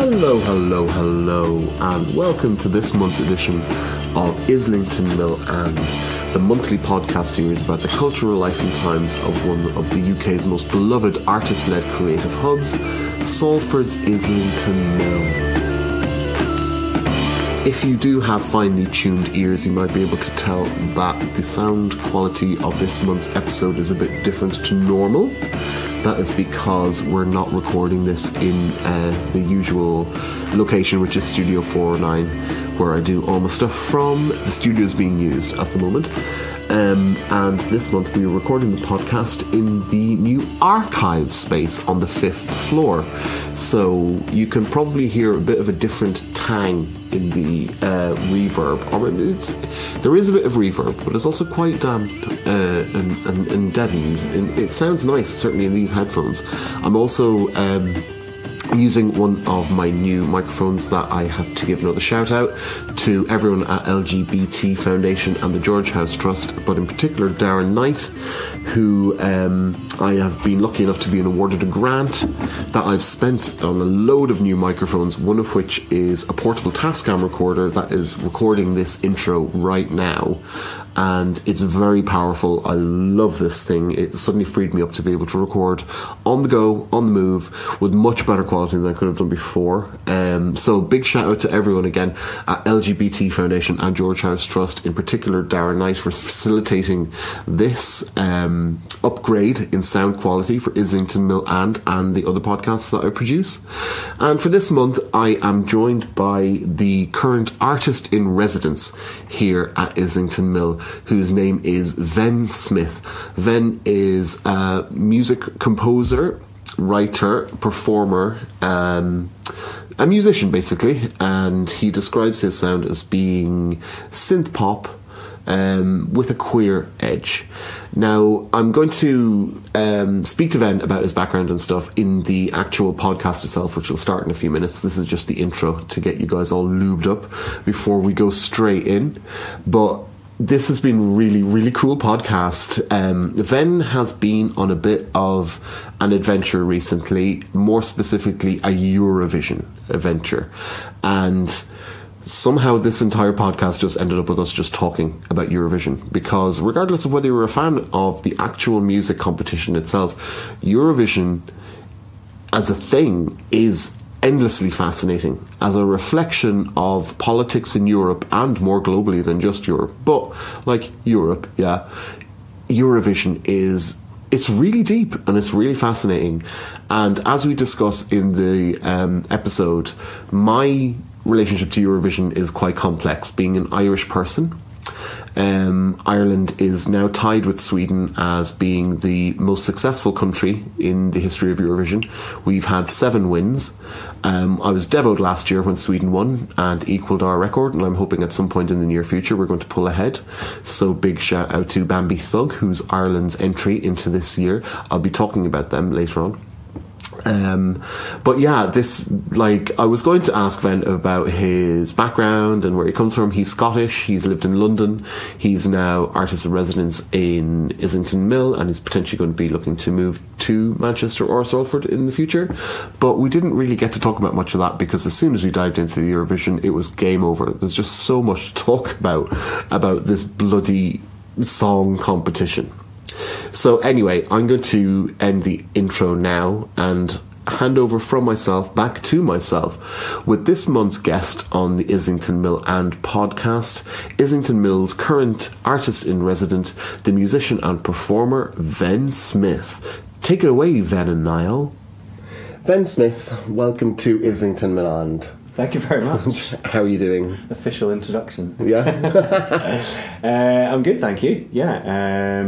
Hello, hello, hello, and welcome to this month's edition of Islington Mill and the monthly podcast series about the cultural life and times of one of the UK's most beloved artist-led creative hubs, Salford's Islington Mill. If you do have finely tuned ears, you might be able to tell that the sound quality of this month's episode is a bit different to normal. That is because we're not recording this in the usual location, which is Studio 409, where I do all my stuff from. The studio is being used at the moment. And this month we are recording the podcast in the new archive space on the 5th floor. So you can probably hear a bit of a different tang in the reverb. There is a bit of reverb, but it's also quite damp and deadened. And it sounds nice, certainly in these headphones. I'm also using one of my new microphones that I have to give another shout out to everyone at LGBT Foundation and the George House Trust, but in particular Darren Knight, who I have been lucky enough to be awarded a grant that I've spent on a load of new microphones, one of which is a portable Tascam recorder that is recording this intro right now. And it's very powerful. I love this thing. It suddenly freed me up to be able to record on the go, on the move, with much better quality than I could have done before. So big shout out to everyone again at LGBT Foundation and George House Trust, in particular Darren Knight, for facilitating this upgrade in sound quality for Islington Mill and the other podcasts that I produce. And for this month, I am joined by the current artist in residence here at Islington Mill, whose name is VENN SMYTH. VENN is a music composer, writer, performer, a musician basically, and he describes his sound as being synth pop with a queer edge. Now, I'm going to speak to VENN about his background and stuff in the actual podcast itself, which will start in a few minutes. This is just the intro to get you guys all lubed up before we go straight in. But this has been a really, really cool podcast. VENN has been on a bit of an adventure recently, more specifically a Eurovision adventure. And somehow this entire podcast just ended up with us just talking about Eurovision, because regardless of whether you're a fan of the actual music competition itself, Eurovision as a thing is endlessly fascinating as a reflection of politics in Europe and more globally than just Europe. But like Europe, yeah, Eurovision it's really deep and it's really fascinating. And as we discuss in the episode, my relationship to Eurovision is quite complex. Being an Irish person, Ireland is now tied with Sweden as being the most successful country in the history of Eurovision. We've had 7 wins. I was devoed last year when Sweden won and equalled our record, and I'm hoping at some point in the near future we're going to pull ahead. So big shout out to Bambi Thug, who's Ireland's entry into this year. I'll be talking about them later on. But yeah, I was going to ask VENN about his background and where he comes from. He's Scottish, he's lived in London, he's now artist in residence in Islington Mill, and he's potentially going to be looking to move to Manchester or Salford in the future. But we didn't really get to talk about much of that, because as soon as we dived into the Eurovision, it was game over. There's just so much to talk about this bloody song competition. So anyway, I'm going to end the intro now and hand over from myself back to myself with this month's guest on the Islington Mill and podcast, Islington Mill's current artist in residence, the musician and performer VENN SMYTH. Take it away, VENN and Niall. VENN SMYTH, welcome to Islington Mill and. Thank you very much. How are you doing? Official introduction. Yeah. I'm good, thank you. Yeah.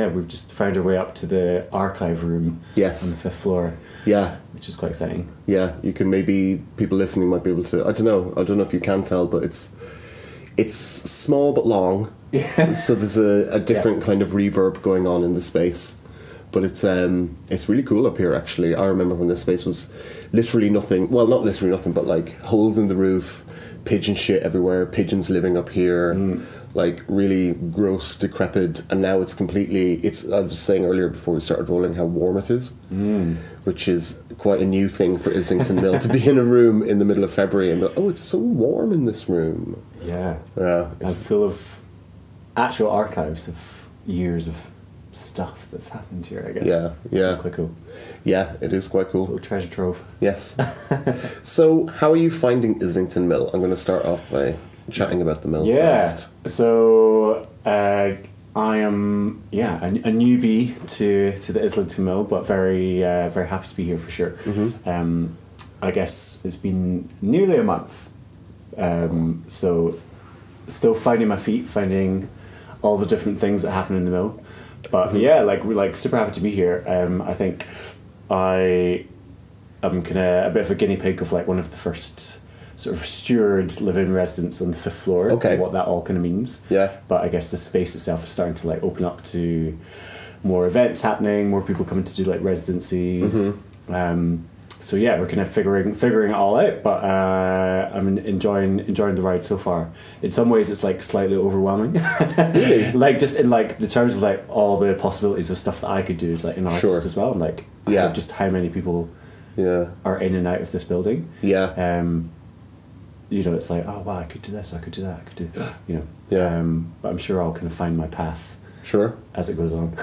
We've just found our way up to the archive room. Yes. On the 5th floor. Yeah. Which is quite exciting. Yeah, you can maybe, people listening might be able to, I don't know if you can tell, but it's small but long. Yeah. So there's a different kind of reverb going on in the space. But it's really cool up here, actually. I remember when this space was literally nothing. Well, not literally nothing, but like holes in the roof, pigeon shit everywhere, pigeons living up here, like really gross, decrepit, and now it's completely. I was saying earlier before we started rolling how warm it is, which is quite a new thing for Islington Mill to be in a room in the middle of February and go, oh, it's so warm in this room. Yeah, it's I'm full of actual archives of years of stuff that's happened here, I guess. Yeah. It's quite cool. Yeah, it is quite cool. Little treasure trove. Yes. So, how are you finding Islington Mill? I'm going to start off by chatting about the mill first. So I am a newbie to the Islington Mill, but very very happy to be here for sure. I guess it's been nearly a month, so still finding my feet, finding all the different things that happen in the mill. But we're like super happy to be here. I think I'm kind of a bit of a guinea pig of like one of the first sort of stewards live-in residents on the 5th floor. Okay. And what that all kind of means. Yeah. But I guess the space itself is starting to like open up to more events happening, more people coming to do like residencies. So yeah, we're kind of figuring it all out. But I'm enjoying the ride so far. In some ways, it's like slightly overwhelming. Really? Like just in like the terms of like all the possibilities of stuff that I could do as like an artist as well, and like just how many people are in and out of this building. Yeah. It's like, oh wow, I could do this, I could do that, I could do but I'm sure I'll kind of find my path. Sure. As it goes on.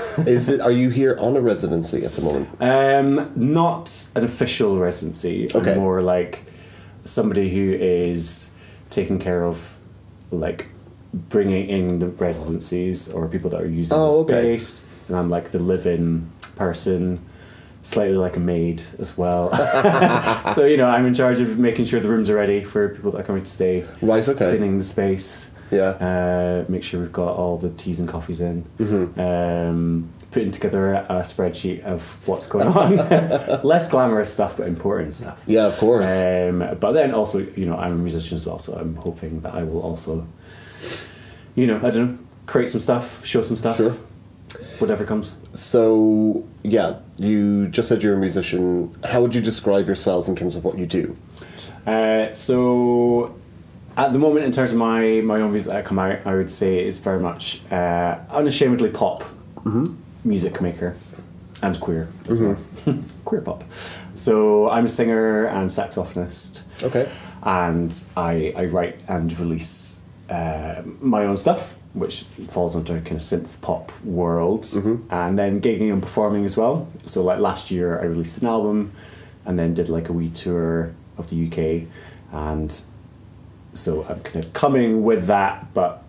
Are you here on a residency at the moment? Not an official residency. Okay. I'm more like somebody who is taking care of like bringing in the residencies or people that are using the space, and I'm like the live-in person. Slightly like a maid as well. So, I'm in charge of making sure the rooms are ready for people that are coming to stay. Right, okay. Cleaning the space. Yeah. Make sure we've got all the teas and coffees in. Putting together a spreadsheet of what's going on. Less glamorous stuff, but important stuff. Yeah, of course. But then also, I'm a musician as well, so I'm hoping that I will also, I don't know, create some stuff, show some stuff. Sure. Whatever comes. So, yeah, you just said you're a musician. How would you describe yourself in terms of what you do? So, at the moment, in terms of my own music that come out, I would say it's very much unashamedly pop music maker and queer as well. Queer pop. So, I'm a singer and saxophonist. Okay. And I write and release my own stuff, which falls under kind of synth pop world, and then gigging and performing as well. So like last year I released an album and then did like a wee tour of the UK, and so I'm kind of coming with that, but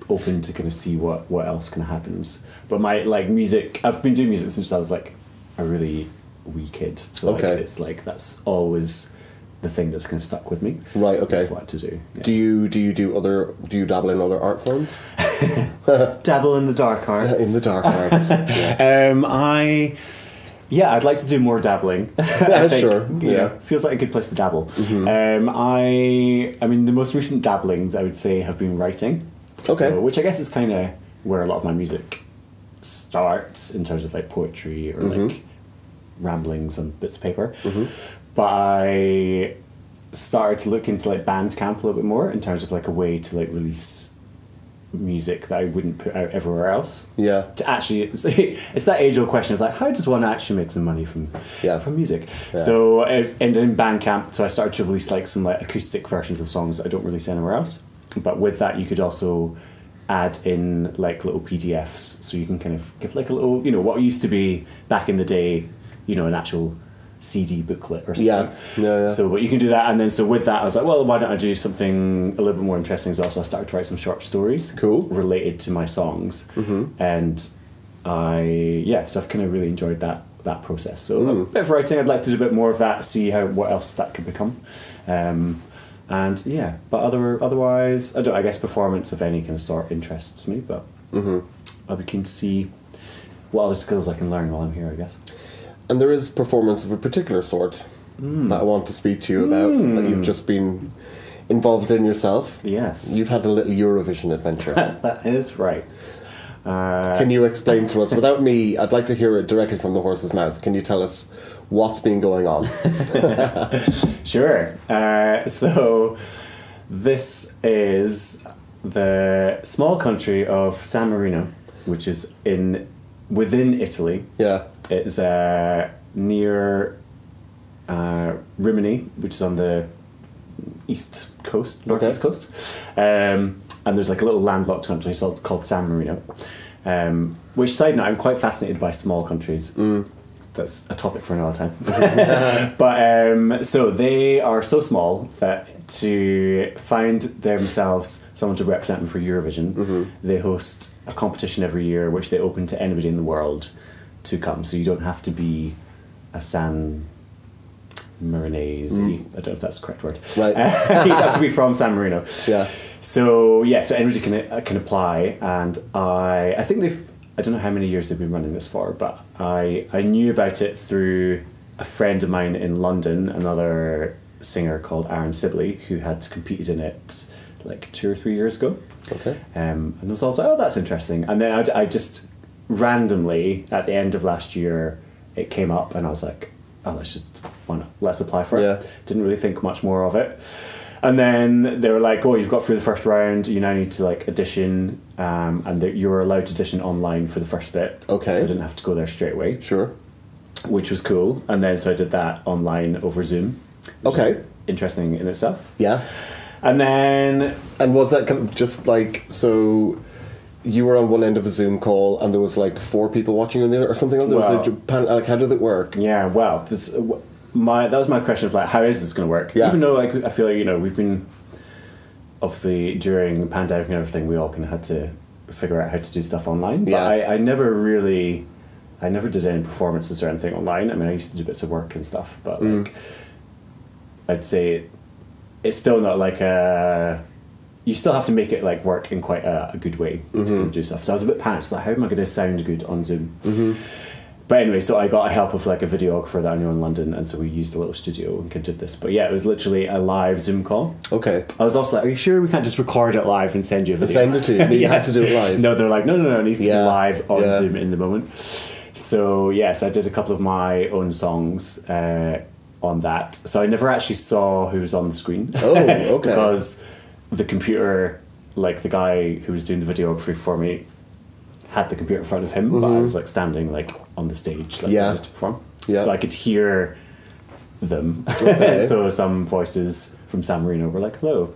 open to kind of see what else kind of happens. But my like music, I've been doing music since I was like a really wee kid, so like, it's like that's always the thing that's kind of stuck with me. Right, okay. What to do. Yeah. Do you dabble in other art forms? Dabble in the dark arts. In the dark arts. I'd like to do more dabbling. Yeah, sure. Feels like a good place to dabble. I mean, the most recent dabblings I would say have been writing. Okay. So, which I guess is kind of where a lot of my music starts in terms of like poetry or like ramblings on bits of paper. But I started to look into like Bandcamp a little bit more in terms of like a way to like release music that I wouldn't put out everywhere else. Yeah. To actually, it's that age-old question of like, how does one actually make some money from music? Yeah. So and in Bandcamp, so I started to release like some like acoustic versions of songs that I don't release anywhere else. But with that, you could also add in like little PDFs, so you can kind of give like a little, what used to be back in the day, an actual CD booklet or something. Yeah. So, but you can do that, and then so with that, I was like, well, why don't I do something a little bit more interesting as well? So I started to write some short stories, related to my songs, and so I've kind of really enjoyed that process. So a bit of writing, I'd like to do a bit more of that, see what else that could become, but otherwise, I guess performance of any kind of sort interests me, but I'd be keen to see what other skills I can learn while I'm here, I guess. And there is performance of a particular sort that I want to speak to you about, that you've just been involved in yourself. Yes. You've had a little Eurovision adventure. That is right. Can you explain to us, without me, I'd like to hear it directly from the horse's mouth. Can you tell us what's been going on? Sure. So this is the small country of San Marino, which is within Italy. Yeah. It's near Rimini, which is on the northeast coast. And there's like a little landlocked country called San Marino. Which, side note, I'm quite fascinated by small countries. That's a topic for another time. But so they are so small that to find themselves someone to represent them for Eurovision, they host a competition every year which they open to anybody in the world to come. So you don't have to be a San Marinese. I don't know if that's the correct word. Right. You have to be from San Marino. Yeah. So anybody can apply, and I think I don't know how many years they've been running this for, but I knew about it through a friend of mine in London, another singer called Aaron Sibley, who had competed in it like 2 or 3 years ago. Okay. And I was also, oh, that's interesting. And then I just randomly at the end of last year, it came up, and I was like, oh, why not? Let's apply for it. Yeah. Didn't really think much more of it. And then they were like, oh, you've got through the first round, you now need to like audition, and you were allowed to audition online for the first bit. Okay. So I didn't have to go there straight away. Sure. Which was cool. And then so I did that online over Zoom. Okay. Interesting in itself. Yeah. And then... And was that kind of just like, so you were on one end of a Zoom call and there was like 4 people watching on the other or something? Like, how did it work? Yeah, well, that was my question of like, how is this going to work? Yeah. Even though like I feel like, we've been, obviously during the pandemic and everything, we all kind of had to figure out how to do stuff online. But I never did any performances or anything online. I mean, I used to do bits of work and stuff, but like, I'd say it's still not like you still have to make it like work in quite a good way to kind of do stuff. So I was a bit panicked, like, how am I going to sound good on Zoom? But anyway, so I got a help of like a videographer that I knew in London, and so we used a little studio and did this. But yeah, it was literally a live Zoom call. Okay. I was also like, are you sure we can't just record it live and send you a video? Send it to you. You had to do it live. No, they're like, no, it needs to be live on Zoom in the moment. So yes, I did a couple of my own songs on that. So I never actually saw who was on the screen. Oh, okay. Because the computer, like the guy who was doing the videography for me, had the computer in front of him, but I was like standing like on the stage, like ready to perform. Yeah. So I could hear them. Okay. So some voices from San Marino were like, "Hello,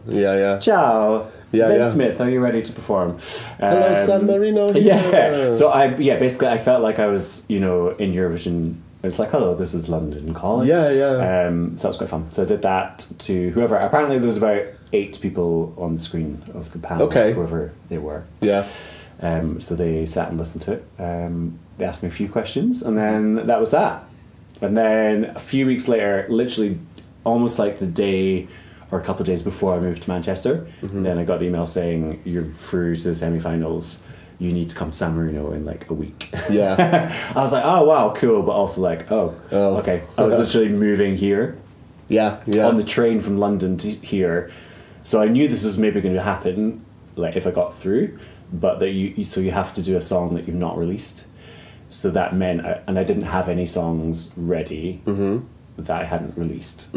ciao, VENN SMYTH, are you ready to perform?" Hello, San Marino. Yeah. So basically I felt like I was, in Eurovision. It's like, hello, this is London calling. So that was quite fun. So I did that to whoever. Apparently there was about 8 people on the screen of the panel, whoever they were. Yeah. So they sat and listened to it. They asked me a few questions, and then that was that. And then a few weeks later, literally almost like the day or a couple of days before I moved to Manchester, then I got the email saying, you're through to the semi-finals. You need to come to San Marino in like a week. Yeah. I was like, oh wow, cool, but also like, oh. Okay. I was literally moving here. Yeah. On the train from London to here. So I knew this was maybe going to happen, like if I got through, but that you have to do a song that you've not released. So that meant, and I didn't have any songs ready that I hadn't released.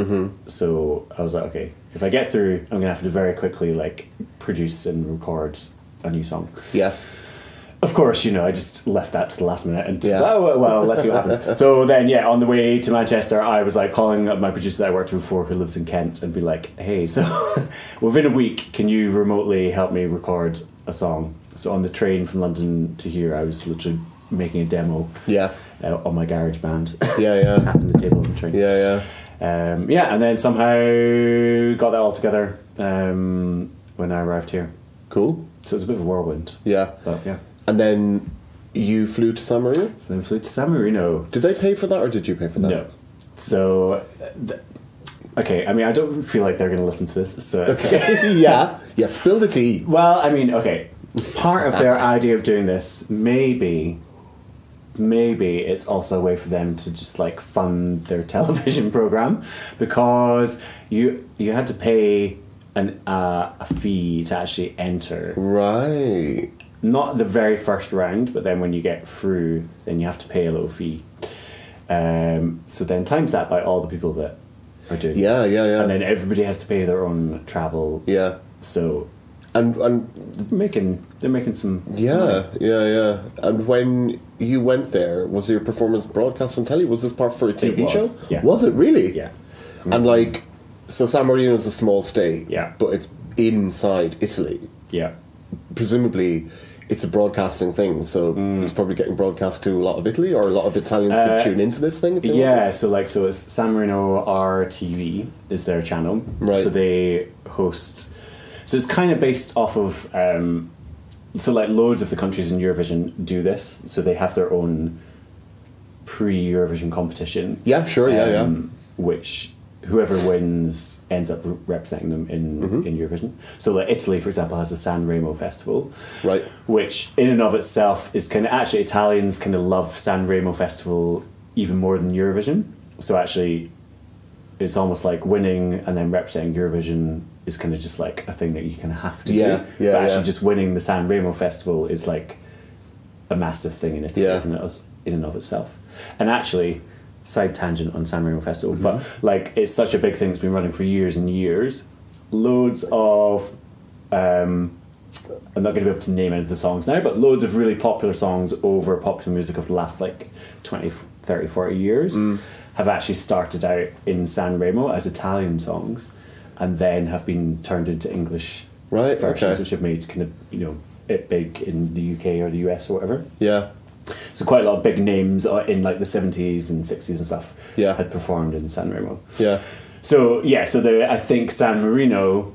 So I was like, okay, if I get through, I'm gonna have to very quickly like produce and record a new song. Yeah. Of course, I just left that to the last minute and well, let's see what happens. So then, on the way to Manchester, I was like calling up my producer that I worked with before, who lives in Kent, and be like, hey, so within a week, can you remotely help me record a song? So on the train from London to here, I was literally making a demo on my GarageBand. Tapping the table on the train. And then somehow got that all together when I arrived here. Cool. So it was a bit of a whirlwind. Yeah. But yeah. And then you flew to San Marino? So then I flew to San Marino. Did they pay for that, or did you pay for that? No. So, okay, I mean, I don't feel like they're going to listen to this, so it's okay. Yeah, spill the tea. Well, I mean, okay, part of their idea of doing this, maybe it's also a way for them to just, like, fund their television program, because you had to pay a fee to actually enter. Right. Not the very first round, but then when you get through, then you have to pay a little fee. So then times that by all the people that are doing this. And then everybody has to pay their own travel. Yeah. So... And they're making some. Yeah. And when you went there, was your performance broadcast on telly? Was this part for a TV show? Yeah. Was it really? Yeah. And like, so San Marino is a small state. Yeah. But it's inside Italy. Yeah. Presumably, it's a broadcasting thing, so it's probably getting broadcast to a lot of Italy, or a lot of Italians could tune into this thing. If they wanted. So it's San Marino RTV is their channel. Right. So they host. So it's kind of based off of. So like loads of the countries in Eurovision do this. So they have their own pre-Eurovision competition. Yeah, sure, yeah. Which whoever wins ends up representing them in Eurovision. So like Italy, for example, has the San Remo Festival. Right. Which in and of itself is kind of, actually Italians kind of love San Remo Festival even more than Eurovision. So actually it's almost like winning and then representing Eurovision is kind of just like a thing that you kind of have to do. But actually just winning the San Remo Festival is like a massive thing in Italy in and of itself. And actually, side tangent on San Marino Festival, but like it's such a big thing that's been running for years and years. Loads of I'm not going to be able to name any of the songs now, but loads of really popular songs over popular music of the last like 20, 30, 40 years have actually started out in San Remo as Italian songs and then have been turned into English versions, which have made kind of, you know, it big in the UK or the US or whatever. Yeah. So quite a lot of big names in like the 70s and 60s and stuff had performed in San Remo. Yeah. So I think San Marino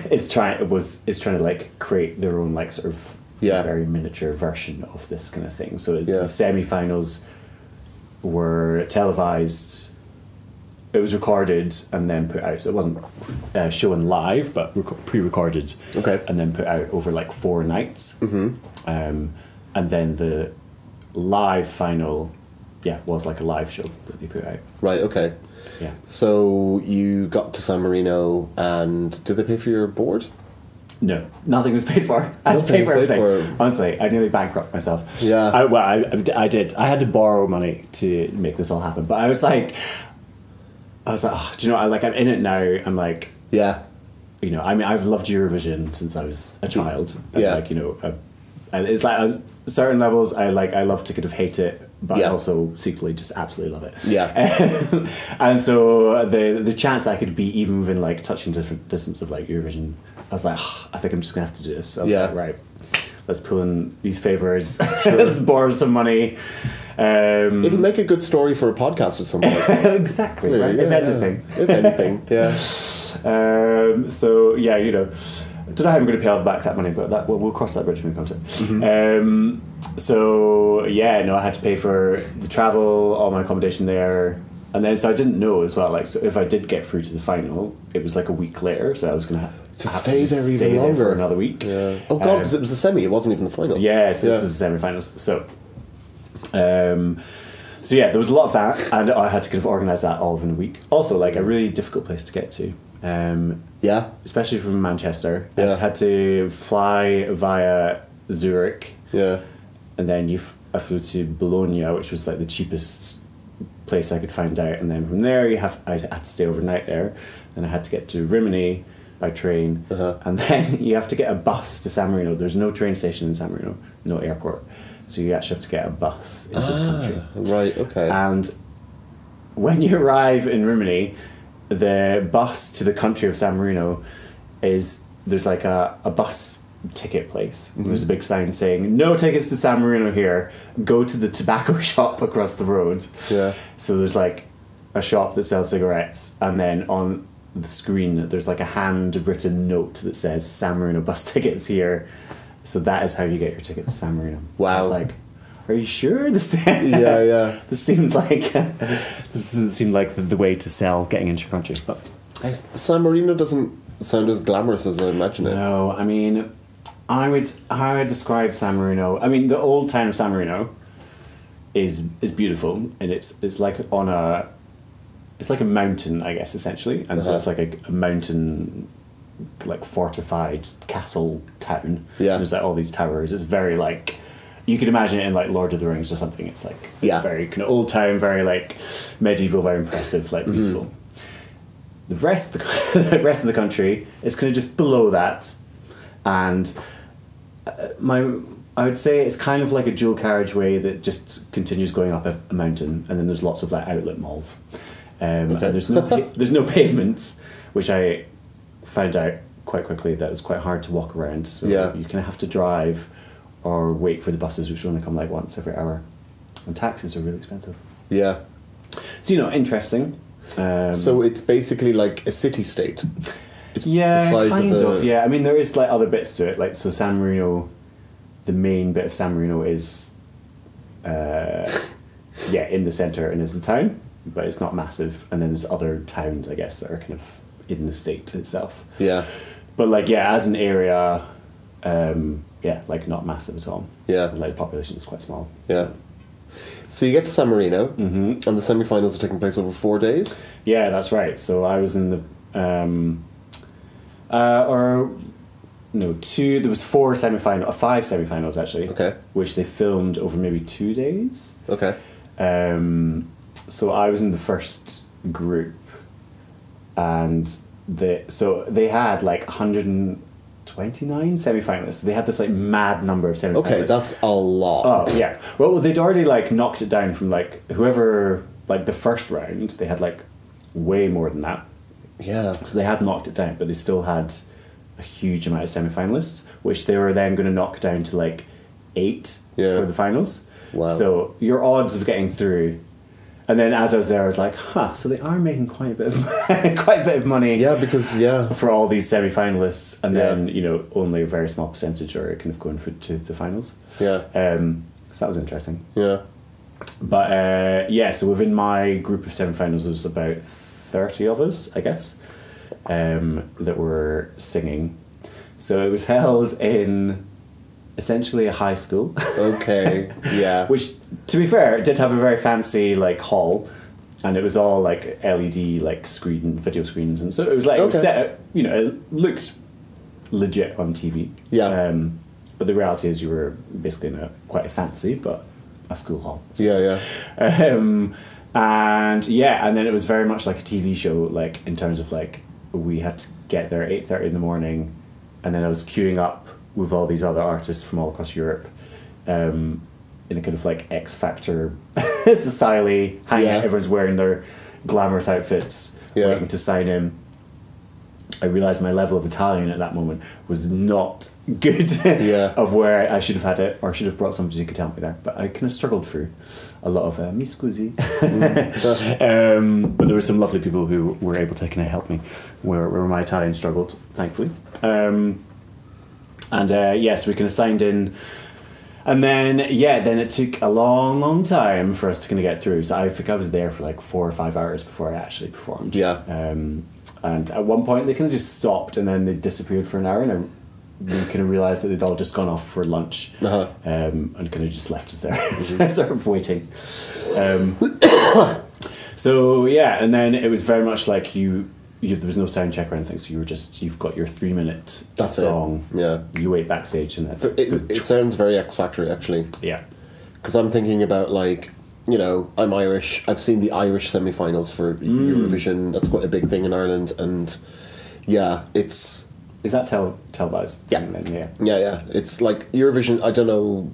is trying to like create their own like sort of very miniature version of this kind of thing. So the semi-finals were televised. It was recorded and then put out. So it wasn't shown live, but pre-recorded. Okay. And then put out over like 4 nights. And then the live final was like a live show that they put out. Right, okay. Yeah. So you got to San Marino, and did they pay for your board? No, nothing was paid for. I had to pay for everything. Honestly, I nearly bankrupted myself. Yeah. I did. I had to borrow money to make this all happen. But I was like, oh, do you know, I'm in it now. I'm like, yeah. You know, I mean, I've loved Eurovision since I was a child. And yeah. Like, you know, and it's like certain levels I love to kind of hate it, but I also secretly just absolutely love it. Yeah. And so the chance I could be even within like touching distance of like Eurovision, I was like, I think I'm just gonna have to do this. So I was like, right, let's pull in these favors, let's borrow some money. It'll make a good story for a podcast at some point. Exactly. Clearly, right? If anything, yeah. So yeah, you know, I don't know how I'm going to pay back that money, but we'll cross that bridge when we come to it. So yeah, no, I had to pay for the travel, all my accommodation there, and then so I didn't know as well. Like, so if I did get through to the final, it was like a week later, so I was going to have to stay there even longer for another week. Yeah. Oh god, because it was the semi, it wasn't even the final. Yeah, so this was the semi-finals. So yeah, there was a lot of that, and I had to kind of organise that all within a week. Also, like a really difficult place to get to. Especially from Manchester. I had to fly via Zurich. Yeah. And then I flew to Bologna, which was like the cheapest place I could find out. And then from there, I had to stay overnight there. Then I had to get to Rimini by train. And then you have to get a bus to San Marino. There's no train station in San Marino, no airport. So you actually have to get a bus into the country. Right, okay. And when you arrive in Rimini, the bus to the country of San Marino there's like a bus ticket place. There's a big sign saying, no tickets to San Marino here, go to the tobacco shop across the road. Yeah. So there's like a shop that sells cigarettes, and then on the screen there's like a handwritten note that says San Marino bus tickets here. So that is how you get your ticket to San Marino. Wow. I was like, are you sure? This seems like this doesn't seem like the way to sell getting into your country. But San Marino doesn't sound as glamorous as I imagine it. No, I mean, how I would describe San Marino. I mean, the old town of San Marino is beautiful, and it's like it's like a mountain, I guess, essentially, and so it's like a mountain, like fortified castle town. Yeah, there's like all these towers. It's very like. You could imagine it in like Lord of the Rings or something. It's like very kind of old town, very like medieval, very impressive, like beautiful. The rest of the country is kind of just below that, and I would say it's kind of like a dual carriageway that just continues going up a mountain, and then there's lots of like outlet malls, and there's no pavements, which I found out quite quickly that it was quite hard to walk around. So you kind of have to drive or wait for the buses, which only come like once every hour, and taxis are really expensive. Yeah. So interesting. So it's basically like a city-state. It's yeah, kind of. Yeah, I mean there is like other bits to it. Like so, San Marino, the main bit of San Marino is, in the centre and is the town, but it's not massive. And then there's other towns, I guess, that are kind of in the state itself. Yeah. But like as an area, like not massive at all. Yeah. Like the population is quite small. Yeah. So you get to San Marino, and the semi-finals are taking place over 4 days. Yeah, that's right. So I was in the, there was 5 semi-finals actually. Okay. Which they filmed over maybe 2 days. Okay. So I was in the first group, and they had like 129 semi-finalists. They had this like mad number of semi-finalists. Okay, that's a lot. Oh yeah. Well, they'd already like knocked it down from like whoever like the first round. They had like way more than that. Yeah. So they had knocked it down, but they still had a huge amount of semi-finalists, which they were then going to knock down to like 8 for the finals. Wow. So your odds of getting through. And then as I was there, I was like, so they are making quite a bit of money. Yeah, because for all these semi-finalists, and then only a very small percentage are kind of going to the finals. Yeah. So that was interesting. Yeah. But so within my group of semi-finals, there was about 30 of us, I guess, that were singing. So it was held in essentially a high school. Okay, yeah. Which, to be fair, it did have a very fancy like hall, and it was all like LED like video screens, and so it was like it was set. It looked legit on TV. Yeah. But the reality is, you were basically in quite a fancy but a school hall. Yeah. And then it was very much like a TV show, like in terms of like we had to get there at 8:30 in the morning, and then I was queuing up with all these other artists from all across Europe, in a kind of like X Factor society hangout. Everyone's wearing their glamorous outfits, waiting to sign in. I realised my level of Italian at that moment was not good. Of where I should have had it, or should have brought somebody who could help me there. But I kind of struggled through a lot of mi scusi. But there were some lovely people who were able to kind of help me where my Italian struggled, thankfully. So we kind of signed in, and then it took a long time for us to kind of get through. So I think I was there for like 4 or 5 hours before I actually performed. Yeah. And at one point they kind of just stopped, and then they disappeared for an hour, and we kind of realised that they'd all just gone off for lunch, and kind of just left us there, sort of waiting. And then it was very much like there was no sound check or anything, so you've got your 3-minute song. Yeah. You wait backstage, and that's it sounds very X Factor actually. Yeah. Because I'm thinking about like, I'm Irish. I've seen the Irish semi-finals for Eurovision. That's quite a big thing in Ireland, and it's. Is that televised? Yeah. Then? Yeah. It's like Eurovision. I don't know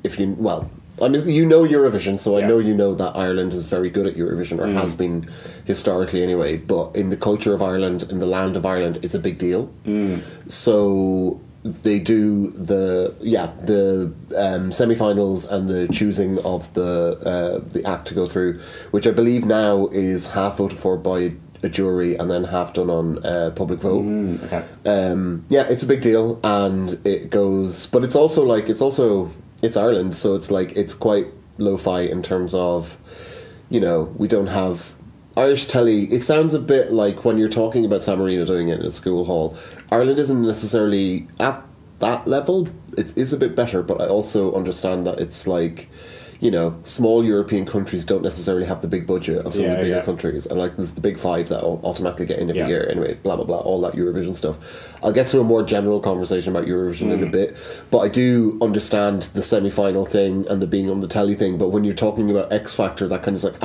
if you. Well, I mean, Eurovision, so I know that Ireland is very good at Eurovision, or has been historically anyway. But in the culture of Ireland, in the land of Ireland, it's a big deal. So they do the semi-finals and the choosing of the act to go through, which I believe now is half voted for by a jury and then half done on public vote. It's a big deal, and it goes, but it's Ireland, so it's like it's quite lo-fi in terms of, we don't have Irish telly. It sounds a bit like when you're talking about San Marino doing it in a school hall. Ireland isn't necessarily at that level. It is a bit better, but I also understand that it's like, small European countries don't necessarily have the big budget of some of the bigger countries, and like there's the big 5 that automatically get in every year anyway, blah blah blah, all that Eurovision stuff. I'll get to a more general conversation about Eurovision in a bit, but I do understand the semi-final thing and the being on the telly thing. But when you're talking about X Factor, that kind of like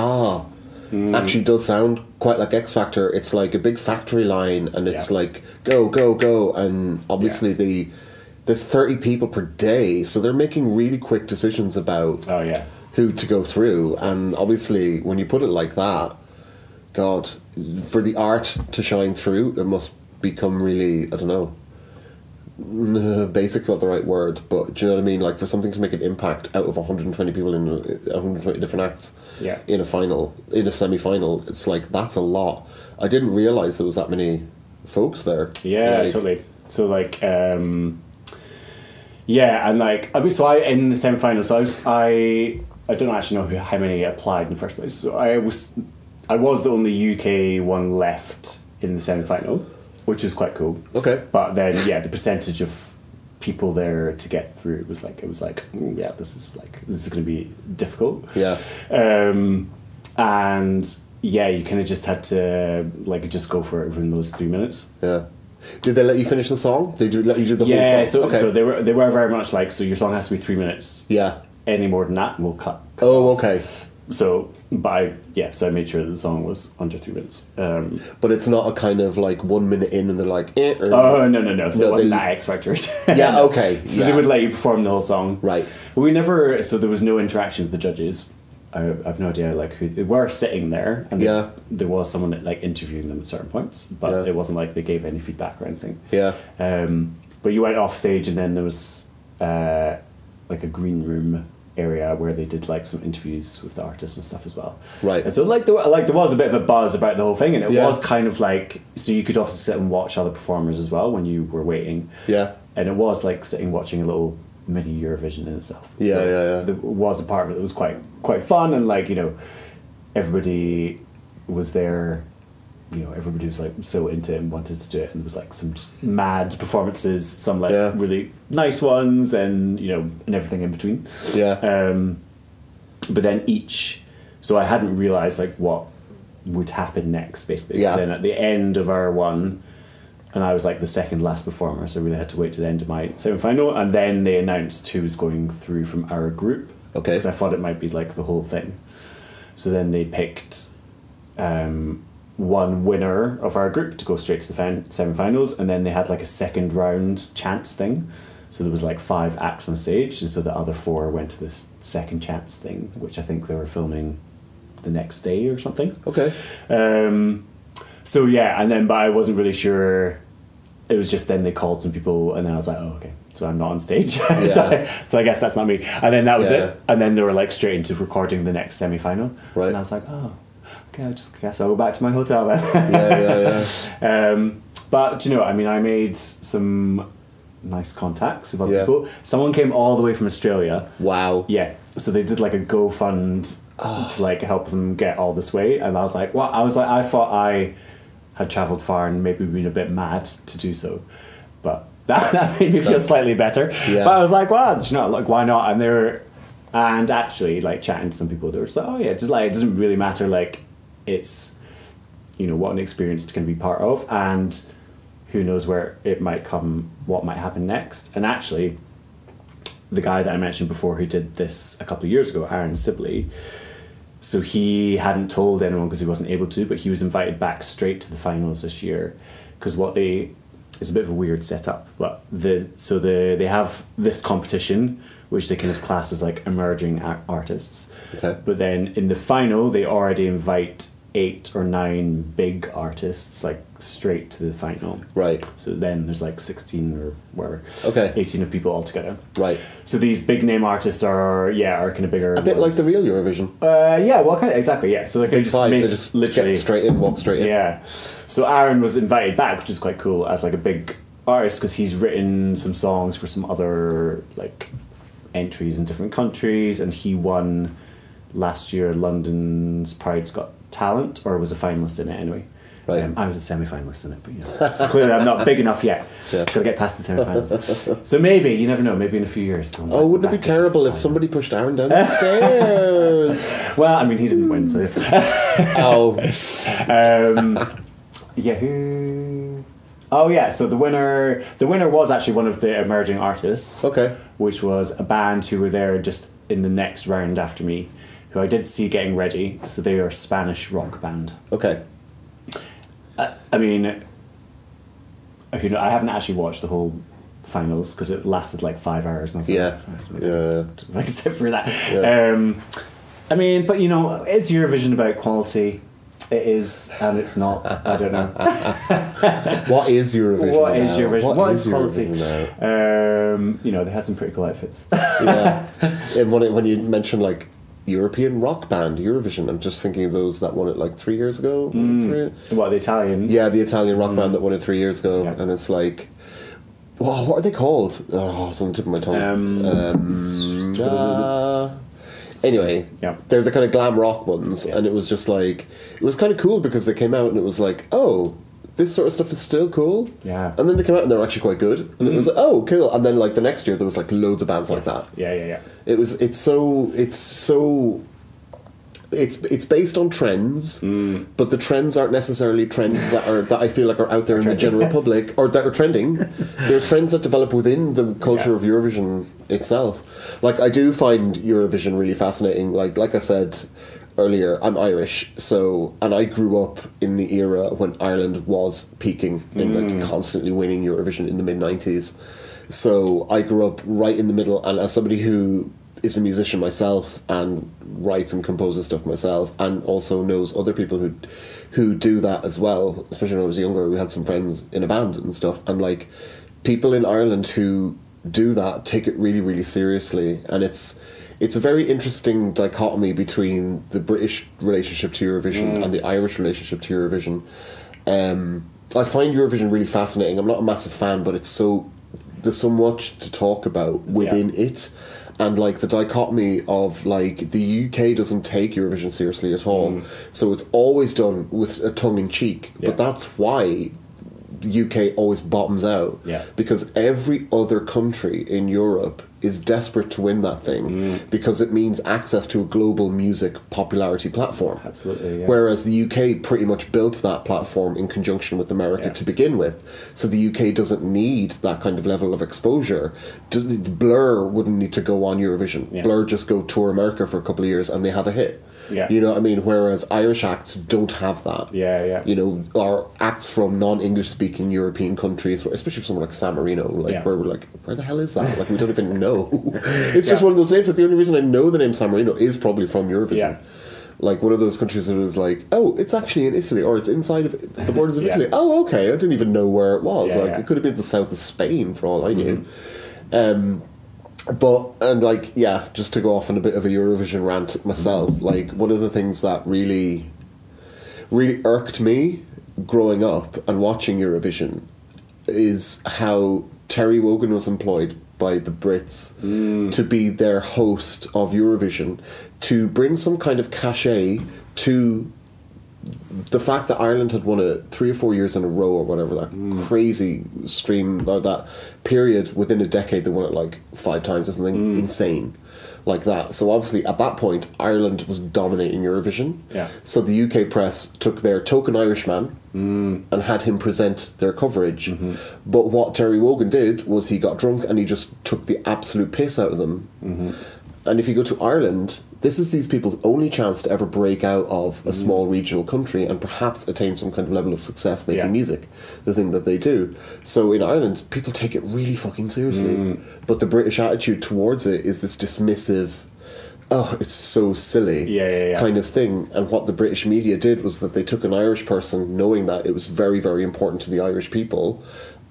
actually does sound quite like X Factor. It's like a big factory line, and it's like go go go, and obviously there's 30 people per day, so they're making really quick decisions about Oh yeah. who to go through. And obviously, when you put it like that, God, for the art to shine through, it must become really, I don't know, basic's not the right word, but do you know what I mean? Like, for something to make an impact out of 120 people in 120 different acts in a final, in a semi-final, it's like, that's a lot. I didn't realise there was that many folks there. Yeah, like, totally. So like, yeah, and like, I mean, so I in the semi-final, so I don't actually know how many applied in the first place. So I was the only UK one left in the semi-final, which is quite cool. Okay. But then, yeah, the percentage of people there to get through was like, yeah, this is going to be difficult. Yeah. And yeah, you kind of just had to like just go for it within those 3 minutes. Yeah. Did they let you finish the song? Did they let you do the whole song? Yeah, so, okay. so they were very much like, so your song has to be 3 minutes. Yeah. Any more than that, we'll cut. Oh, okay. So, so I made sure that the song was under 3 minutes. But it's not a kind of like 1 minute in and they're like, or oh, no. So it wasn't that X Factors. Yeah, okay. So they would let you perform the whole song. Right. But we never, so there was no interaction with the judges. I've no idea like who they were sitting there, and there was someone like interviewing them at certain points, but it wasn't like they gave any feedback or anything. Yeah. But you went off stage, and then there was like a green room area where they did like some interviews with the artists and stuff as well. Right. And so there was a bit of a buzz about the whole thing, and it was kind of like, so you could also sit and watch other performers as well when you were waiting. Yeah. And it was like sitting watching a little mini Eurovision in itself. Yeah, so there was a part of it that was quite fun, and like, you know, everybody was there, you know, everybody was like so into it and wanted to do it, and there was like some just mad performances, some like really nice ones, and you know, and everything in between. But then so I hadn't realised like what would happen next, basically. So then at the end of our one, and I was like the second last performer, so I really had to wait to the end of my semi-final, and then they announced who was going through from our group. Okay. Because I thought it might be like the whole thing. So then they picked one winner of our group to go straight to the semi-finals, and then they had like a second round chance thing. So there was like 5 acts on stage, and so the other 4 went to this second chance thing, which I think they were filming the next day or something. Okay. So yeah, and then, but I wasn't really sure. It was just then they called some people, and then I was like, oh, okay, so I'm not on stage. So I guess that's not me. And then that was it. And then they were like straight into recording the next semi-final. Right. And I was like, oh, okay, I guess I'll go back to my hotel then. But, you know, I mean, I made some nice contacts with other people. Someone came all the way from Australia. Wow. Yeah. So they did like a GoFund to like help them get all this way. And I was like, what? I thought I had travelled far and maybe been a bit mad to do so, but that made me feel slightly better. But I was like, well, you know, like, why not? And actually like chatting to some people, they were just like, oh yeah, just like, it doesn't really matter, like, it's, you know, what an experience to kind of be part of, and who knows where it might come, what might happen next. And actually the guy that I mentioned before who did this a couple of years ago, Aaron Sibley, so he hadn't told anyone because he wasn't able to, but he was invited back straight to the finals this year, because it's a bit of a weird setup, but they have this competition which they kind of class as like emerging artists. Okay. But then in the final they already invite 8 or 9 big artists like straight to the final. Right. So then there's like 16 or whatever. Okay. 18 of people altogether. Right. So these big name artists are kind of bigger. A bit like the real Eurovision. Kind of, exactly, yeah. So they big 5, they just literally get straight in, walk straight in. Yeah. So Aaron was invited back, which is quite cool, as like a big artist, because he's written some songs for some other like entries in different countries, and he won last year London's Pride's Got Talent, or was a finalist in it anyway. Right. I was a semi-finalist in it, but you know, so clearly I'm not big enough yet. Gotta get past the semi-finals. So maybe, you never know, maybe in a few years. Wouldn't it be terrible if somebody pushed Aaron down the stairs? Well, I mean, he didn't win, so. Who? Oh yeah, so the winner was actually one of the emerging artists. Okay. Which was a band who were there just in the next round after me, who I did see getting ready. So they are a Spanish rock band. Okay. I mean, you know, I haven't actually watched the whole finals because it lasted like 5 hours. And I was like, except for that. Yeah. I mean, but you know, is Eurovision about quality? It is, and it's not. I don't know. What is Eurovision? What is Eurovision? What is quality? You know, they had some pretty cool outfits. Yeah, and when you mention like European rock band Eurovision, I'm just thinking of those that won it like 3 years ago. What, the Italians? Yeah, the Italian rock band that won it 3 years ago, and it's like, well, what are they called? Oh, it's on the tip of my tongue. Anyway, they're the kind of glam rock ones, and it was just like, it was kind of cool because they came out and it was like, oh, this sort of stuff is still cool. Yeah. And then they came out and they were actually quite good, and it was like, oh, cool. And then like the next year there was like loads of bands like that. Yeah. It's based on trends, but the trends aren't necessarily trends that I feel like are out there in the general public or that are trending. They're trends that develop within the culture of Eurovision itself. Like, I do find Eurovision really fascinating. Like I said earlier, I'm Irish, and I grew up in the era when Ireland was peaking and like constantly winning Eurovision in the mid-90s. So I grew up right in the middle, and as somebody who is a musician myself and writes and composes stuff myself, and also knows other people who do that as well, especially when I was younger, we had some friends in a band and stuff, and like people in Ireland who do that take it really, really seriously, and it's a very interesting dichotomy between the British relationship to Eurovision and the Irish relationship to Eurovision. I find Eurovision really fascinating. I'm not a massive fan, but there's so much to talk about within it. And like the dichotomy of like the UK doesn't take Eurovision seriously at all, so it's always done with a tongue in cheek. But that's why the UK always bottoms out, because every other country in Europe is desperate to win that thing because it means access to a global music popularity platform. Absolutely, yeah. Whereas the UK pretty much built that platform in conjunction with America to begin with. So the UK doesn't need that kind of level of exposure. Blur wouldn't need to go on Eurovision. Yeah. Blur just go tour America for a couple of years and they have a hit. Yeah. You know what I mean? Whereas Irish acts don't have that. Yeah. You know, or acts from non-English speaking European countries, especially for someone like San Marino, like where we're like, where the hell is that? Like, we don't even know. It's just one of those names that the only reason I know the name San Marino is probably from Eurovision. Yeah. Like one of those countries that was like, oh, it's actually in Italy, or it's inside of the borders of Italy. Oh, okay, I didn't even know where it was. It could have been the south of Spain for all I knew. Just to go off on a bit of a Eurovision rant myself, like one of the things that really, really irked me growing up and watching Eurovision is how Terry Wogan was employed by the Brits to be their host of Eurovision, to bring some kind of cachet to the fact that Ireland had won it 3 or 4 years in a row or whatever, that crazy stream, or that period within a decade, they won it like 5 times or something insane like that. So obviously at that point Ireland was dominating Eurovision. So the UK press took their token Irishman and had him present their coverage. But what Terry Wogan did was he got drunk and he just took the absolute piss out of them. And if you go to Ireland, this is these people's only chance to ever break out of a small regional country and perhaps attain some kind of level of success making music, the thing that they do. So in Ireland, people take it really fucking seriously. But the British attitude towards it is this dismissive, oh, it's so silly kind of thing. And what the British media did was that they took an Irish person, knowing that it was very, very important to the Irish people,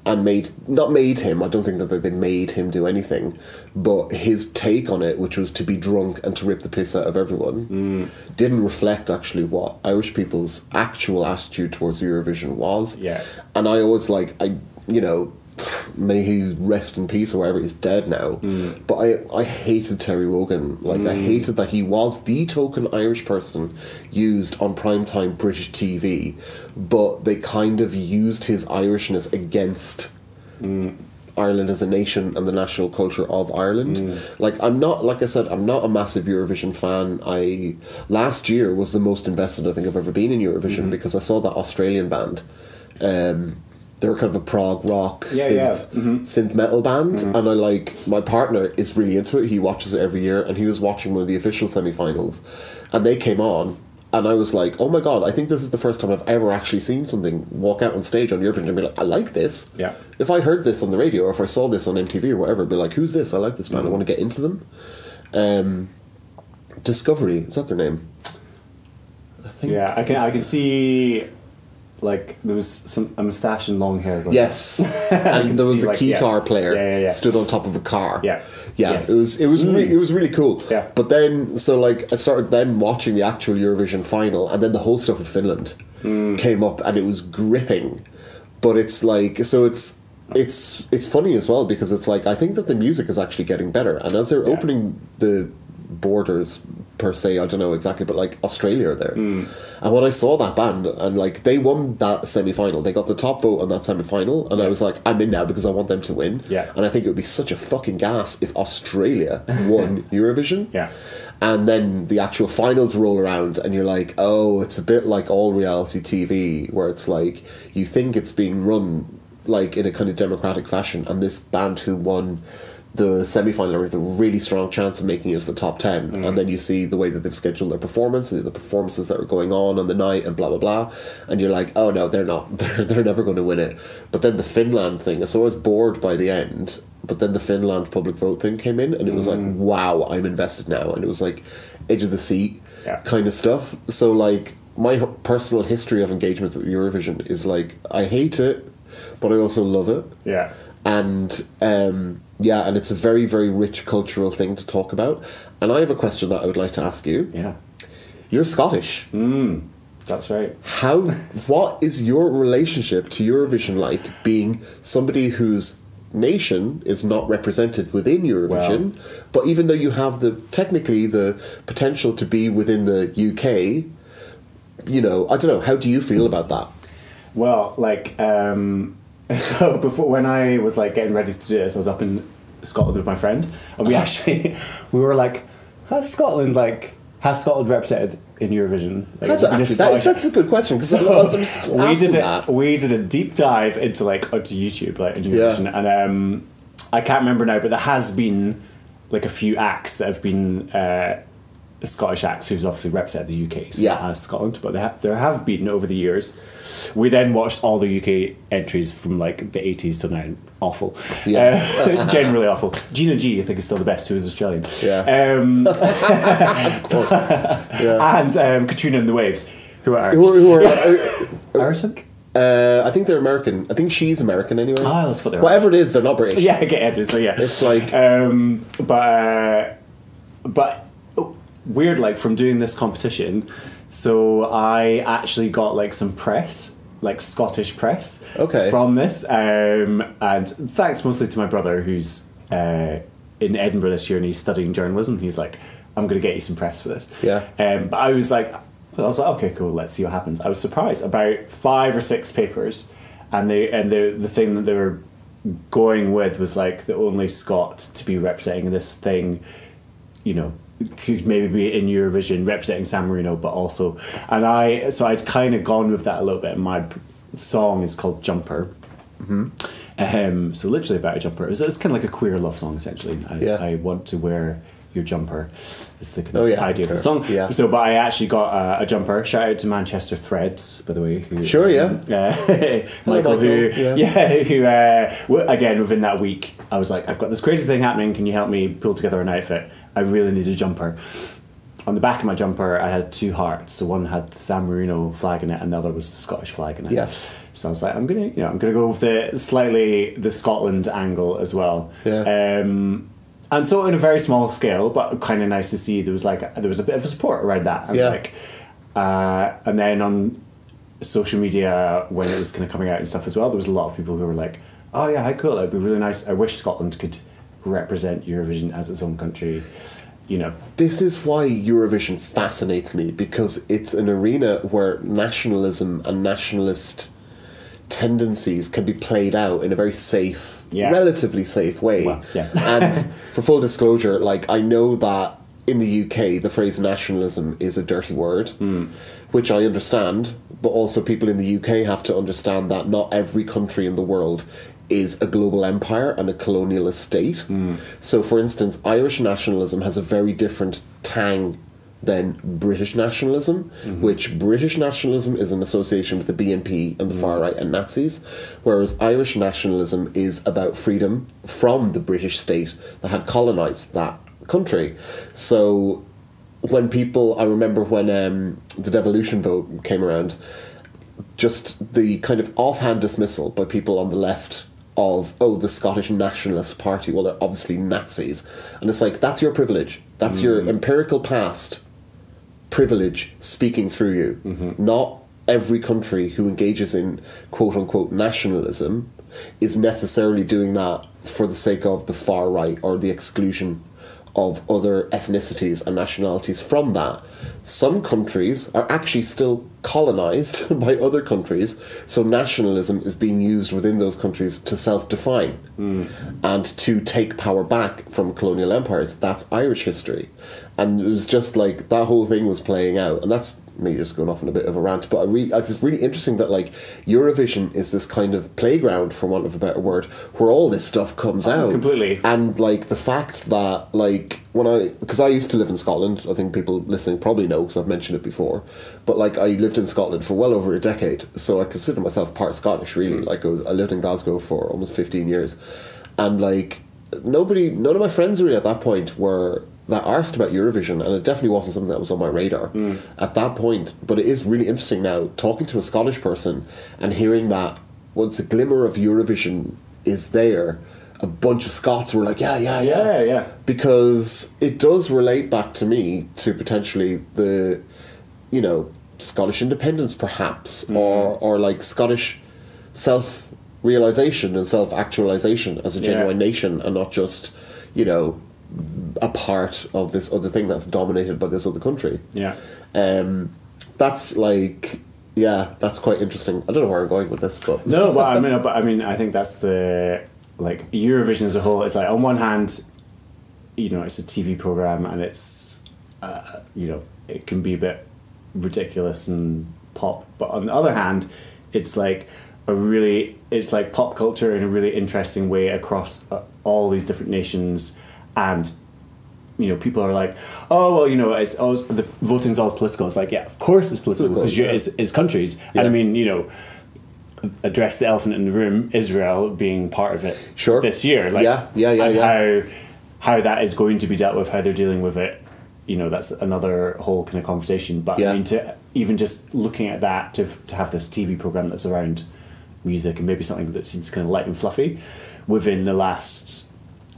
and not made him, I don't think that they made him do anything, but his take on it, which was to be drunk and to rip the piss out of everyone, didn't reflect actually what Irish people's actual attitude towards Eurovision was. And I always may he rest in peace or whatever, he's dead now, but I hated Terry Wogan. Like, I hated that he was the token Irish person used on primetime British TV, but they kind of used his Irishness against Ireland as a nation and the national culture of Ireland. I'm not a massive Eurovision fan. Last year was the most invested I think I've ever been in Eurovision, because I saw that Australian band. They were kind of a prog rock synth metal band, and my partner is really into it. He watches it every year, and he was watching one of the official semi-finals, and they came on, And I was like, oh my God, I think this is the first time I've ever actually seen something walk out on stage on Eurovision and be like, I like this. Yeah. If I heard this on the radio or if I saw this on MTV or whatever, I'd be like, who's this? I like this band. I want to get into them. Discovery, is that their name? I think. Yeah, I can see, like, there was a moustache and long hair going Yes. And there was a guitar player yeah. stood on top of a car. Yeah. Yeah, Yes. it was really cool. Yeah. But then, so like, I started then watching the actual Eurovision final, and then the whole stuff with Finland came up, and it was gripping. But it's like, so it's funny as well, because it's like, I think that the music is actually getting better, and as they're opening the borders per se, I don't know exactly, but like Australia are there. And when I saw that band, and like they won that semi-final, they got the top vote on that semi-final, and I was like, I'm in now because I want them to win. Yeah. And I think it would be such a fucking gas if Australia won Eurovision. Yeah. And then the actual finals roll around, and you're like, oh, it's a bit like all reality TV, where it's like you think it's being run like in a kind of democratic fashion, and this band who won the semi-final with a really strong chance of making it to the top 10, and then you see the way that they've scheduled their performance, the performances that are going on the night, and blah blah blah, and you're like, oh no, they're not, they're never going to win it. But then the Finland thing, so I was bored by the end, but then the Finland public vote thing came in, and it was like, wow, I'm invested now, and it was like edge of the seat kind of stuff. So like my personal history of engagement with Eurovision is like, I hate it, but I also love it. Yeah. And and it's a very, very rich cultural thing to talk about. And I have a question that I would like to ask you. Yeah. You're Scottish. That's right. What is your relationship to Eurovision like, being somebody whose nation is not represented within Eurovision, but even though you have technically the potential to be within the UK, you know, I don't know, how do you feel about that? Well, like, so before, when I was like getting ready to do this, I was up in Scotland with my friend, and we were like, has Scotland represented in Eurovision? Like, that's a good question, because we did a deep dive into onto YouTube, like into Eurovision, and I can't remember now, but there has been like a few acts that have been Scottish acts who's obviously represented the UK, so not as Scotland, but there have been over the years. We then watched all the UK entries from like the 80s till now. Awful. Generally awful. Gina G, I think, is still the best, who is Australian. Of course. And Katrina and the Waves, who are Irish. Who are Irish? I think they're American. I think she's American anyway. That's what they're. Whatever it is, they're not British. Yeah, I get it. So yeah, it's like. But weird, like, from doing this competition, so I actually got like some press, like Scottish press, from this, and thanks mostly to my brother, who's in Edinburgh this year, and he's studying journalism. He's like, I'm going to get you some press for this. But I was like, okay, cool, let's see what happens. I was surprised. About 5 or 6 papers, and the thing that they were going with was like the only Scot to be representing this thing, you know, could maybe be in Eurovision representing San Marino, but also, and I'd kind of gone with that a little bit. And my song is called Jumper. So literally about a jumper. It's kind of like a queer love song, essentially. I want to wear your jumper is the kind of idea of the song. So, but I actually got a jumper. Shout out to Manchester Threads, by the way. Who, Michael, who again, within that week, I was like, I've got this crazy thing happening. Can you help me pull together an outfit? I really need a jumper. On the back of my jumper, I had 2 hearts. So one had the San Marino flag in it, and the other was the Scottish flag in it. So I was like, I'm gonna go with the Scotland angle as well. And so in a very small scale, but kind of nice to see, there was a bit of a support around that. And and then on social media, when it was kind of coming out and stuff as well, there was a lot of people who were like, oh yeah, how cool, that'd be really nice. I wish Scotland could represent Eurovision as its own country, you know. This is why Eurovision fascinates me, because it's an arena where nationalism and nationalist tendencies can be played out in a very safe, relatively safe way. And for full disclosure, like, I know that in the UK the phrase nationalism is a dirty word, which I understand, but also people in the UK have to understand that not every country in the world is a global empire and a colonialist state. So for instance, Irish nationalism has a very different tang than British nationalism, which British nationalism is an association with the BNP and the far right and Nazis, whereas Irish nationalism is about freedom from the British state that had colonised that country. So when people, I remember when the devolution vote came around, just the kind of offhand dismissal by people on the left of, oh, the Scottish Nationalist Party, well, they're obviously Nazis. And it's like, that's your privilege. That's your empirical past privilege speaking through you. Not every country who engages in quote-unquote nationalism is necessarily doing that for the sake of the far right or the exclusion of other ethnicities and nationalities from that. Some countries are actually still colonized by other countries, so nationalism is being used within those countries to self-define and to take power back from colonial empires. That's Irish history. And it was just like that whole thing was playing out, and that's me just going off on a bit of a rant, but it's really interesting that like Eurovision is this kind of playground, for want of a better word, where all this stuff comes out completely. And like the fact that like because I used to live in Scotland, I think people listening probably know because I've mentioned it before, but like I lived in Scotland for well over a decade, so I consider myself part Scottish really. Like I lived in Glasgow for almost 15 years, and like none of my friends really at that point were that arsed about Eurovision, and it definitely wasn't something that was on my radar at that point. But it is really interesting now, talking to a Scottish person and hearing that once a glimmer of Eurovision is there, a bunch of Scots were like, yeah. Because it does relate back to me to potentially the, Scottish independence perhaps, or like Scottish self-realisation and self-actualisation as a genuine nation, and not just, a part of this other thing that's dominated by this other country. That's like, that's quite interesting. I don't know where I'm going with this, but no, but I think that's the like Eurovision as a whole. It's like on one hand, it's a TV program, and it's it can be a bit ridiculous and pop, but on the other hand, it's like it's like pop culture in a really interesting way across all these different nations. And people are like, oh well, it's always, the voting's always political. It's like, yeah, of course it's political because it's countries. And I mean, address the elephant in the room, Israel being part of it this year. Like, how that is going to be dealt with, how they're dealing with it, that's another whole kind of conversation. But I mean, to even just looking at that, to have this TV program that's around music and maybe something that seems kind of light and fluffy within the last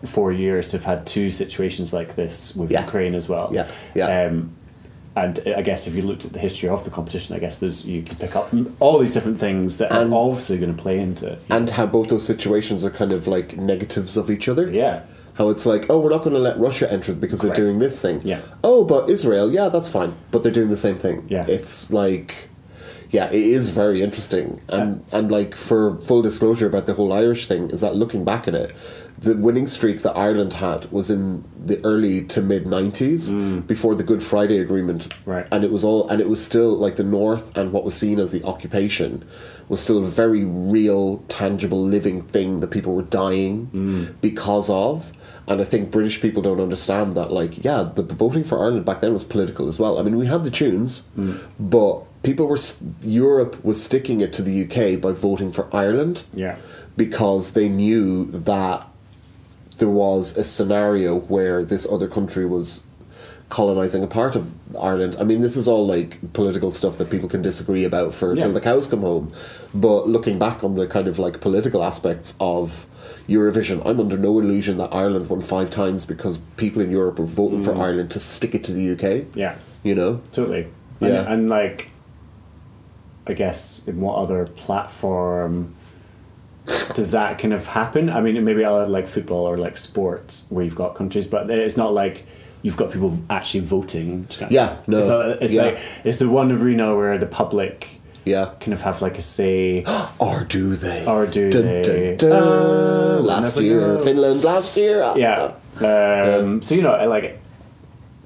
4 years, to have had two situations like this with Ukraine as well. And I guess if you looked at the history of the competition, I guess you could pick up all these different things that are obviously going to play into it. And how both those situations are kind of like negatives of each other. Yeah. How it's like, oh, we're not going to let Russia enter because they're doing this thing. Yeah. Oh, but Israel, that's fine. But they're doing the same thing. Yeah. It's like, it is very interesting. And like, for full disclosure about the whole Irish thing, is that looking back at it, the winning streak that Ireland had was in the early to mid 90s before the Good Friday Agreement. Right. And it was still like the North, and what was seen as the occupation was still a very real, tangible, living thing that people were dying because of. And I think British people don't understand that, like, the voting for Ireland back then was political as well. I mean, we had the tunes, but Europe was sticking it to the UK by voting for Ireland. Yeah. Because they knew that there was a scenario where this other country was colonising a part of Ireland. I mean, this is all like political stuff that people can disagree about till the cows come home. But looking back on the kind of like political aspects of Eurovision, I'm under no illusion that Ireland won 5 times because people in Europe were voting for Ireland to stick it to the UK. Yeah. Totally. Yeah. And like, I guess, in what other platform does that kind of happen? I mean, maybe like football or like sports where you've got countries, but it's not like you've got people actually voting. It's like it's the one arena where the public kind of have like a say. Or do they? They? Last year, Finland last year. Yeah. So like,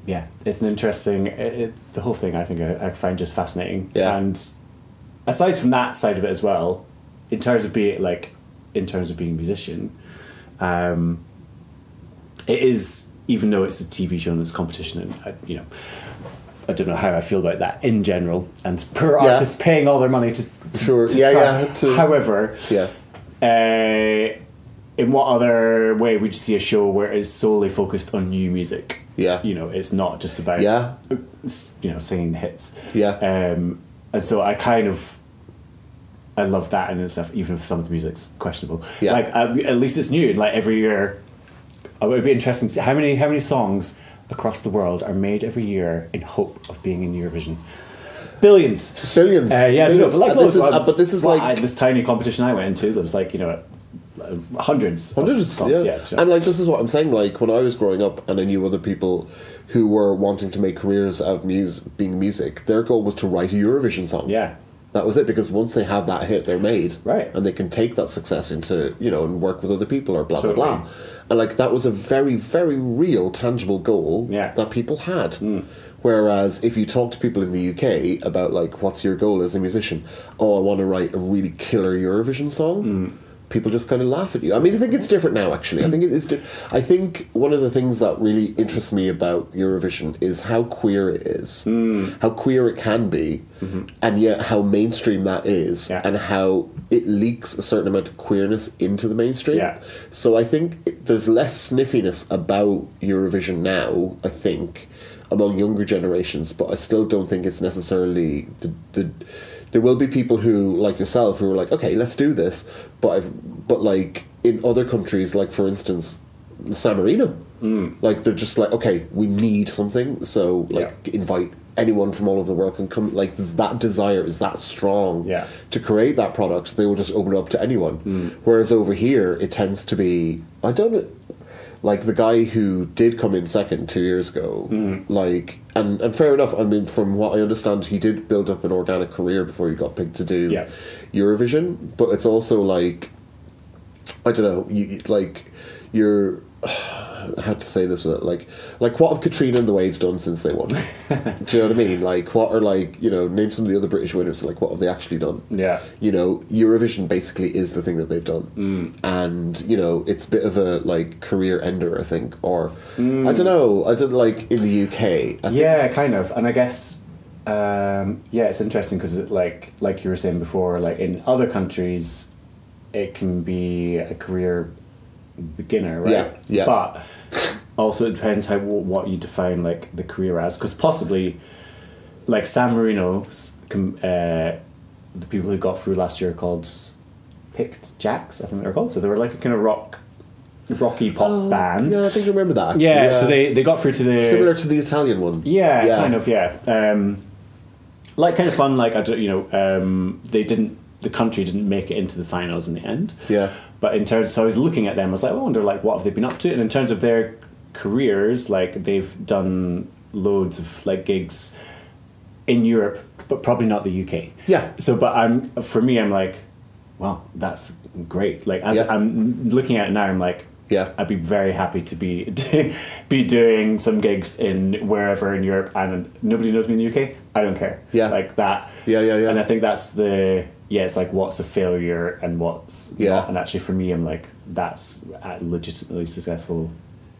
it's an interesting. The whole thing I think I find just fascinating. Yeah. And aside from that side of it as well, in terms of being a musician, it is, even though it's a TV show and it's competition, and I don't know how I feel about that in general, and poor artists paying all their money to Sure. to Yeah, try. yeah. However, Yeah. in what other way would you see a show where it's solely focused on new music? Yeah. You know, it's not just about singing the hits. Yeah. And so I love that in itself, even if some of the music's questionable. Yeah. Like at least it's new. Like every year, it would be interesting to see how many songs across the world are made every year in hope of being in Eurovision. Billions. Billions. Billions. But this is like this tiny competition I went into. There was like hundreds. Of songs. Yeah. And like this is what I'm saying. Like when I was growing up, and I knew other people who were wanting to make careers out of being music, their goal was to write a Eurovision song. Yeah. That was it, because once they have that hit, they're made. Right. And they can take that success into, and work with other people or blah, Totally. blah, blah. And like that was a very, very real, tangible goal Yeah. that people had. Whereas if you talk to people in the UK about like, what's your goal as a musician? Oh, I want to write a really killer Eurovision song. People just kind of laugh at you. I mean, I think it's different now, actually. I think it is I think one of the things that really interests me about Eurovision is how queer it is, how queer it can be, and yet how mainstream that is, and how it leaks a certain amount of queerness into the mainstream. Yeah. So I think there's less sniffiness about Eurovision now, I think, among younger generations, but I still don't think it's necessarily the there will be people who, like yourself, who are like, okay, let's do this, but like in other countries, like for instance, San Marino, like they're just like, okay, we need something, so like invite anyone from all over the world can come. Like that desire is that strong to create that product. They will just open it up to anyone. Whereas over here, it tends to be, I don't know. Like the guy who did come in second 2 years ago, like, and fair enough. I mean, from what I understand, he did build up an organic career before he got picked to do Eurovision. But it's also like, I don't know, you're how to say this with it, like what have Katrina and the Waves done since they won? Do you know what I mean? Like what are name some of the other British winners, like what have they actually done? Yeah. Eurovision basically is the thing that they've done. And, it's a bit of a like career ender, I think, or I don't know, as in like in the UK. I think, kind of. And I guess it's interesting because like you were saying before, like in other countries it can be a career beginner, right? Yeah. But also it depends what you define like the career as, because possibly like San Marino's the people who got through last year are called Picked Jacks, I think they're called. So they were like a kind of rocky pop band. Yeah, I think I remember that actually. Yeah, so they got through to the similar to the Italian one. Yeah. Kind of, like kind of fun, like I don't, the country didn't make it into the finals in the end. Yeah. But in terms, so I was looking at them, I was like, I wonder, like, what have they been up to? And in terms of their careers, like, they've done loads of, like, gigs in Europe, but probably not the UK. Yeah. So, but I'm like, wow, that's great. Like, as I'm looking at it now, I'm like, I'd be very happy to be doing some gigs in wherever in Europe, and nobody knows me in the UK. I don't care. Yeah. Like that. Yeah. And I think that's it's like what's a failure and what's not. And actually for me, I'm like, that's legitimately successful,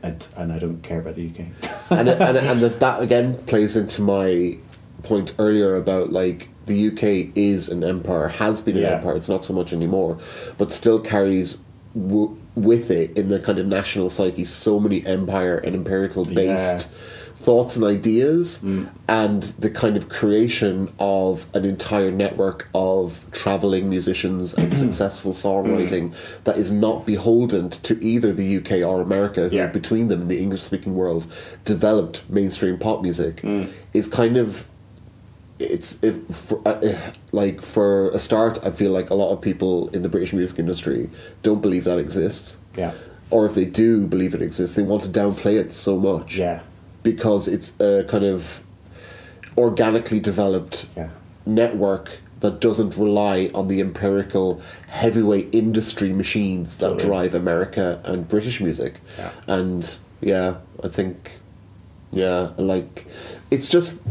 and I don't care about the UK. and that again plays into my point earlier about like the UK is an empire, has been an empire. It's not so much anymore, but still carries with it in the kind of national psyche so many empire and empirical based thoughts and ideas, and the kind of creation of an entire network of travelling musicians and successful songwriting that is not beholden to either the UK or America, who between them in the English speaking world developed mainstream pop music, is kind of for a start, I feel like a lot of people in the British music industry don't believe that exists. Yeah. Or if they do believe it exists, they want to downplay it so much. Yeah. Because it's a kind of organically developed network that doesn't rely on the empirical heavyweight industry machines that drive America and British music. Yeah. And I think like it's just,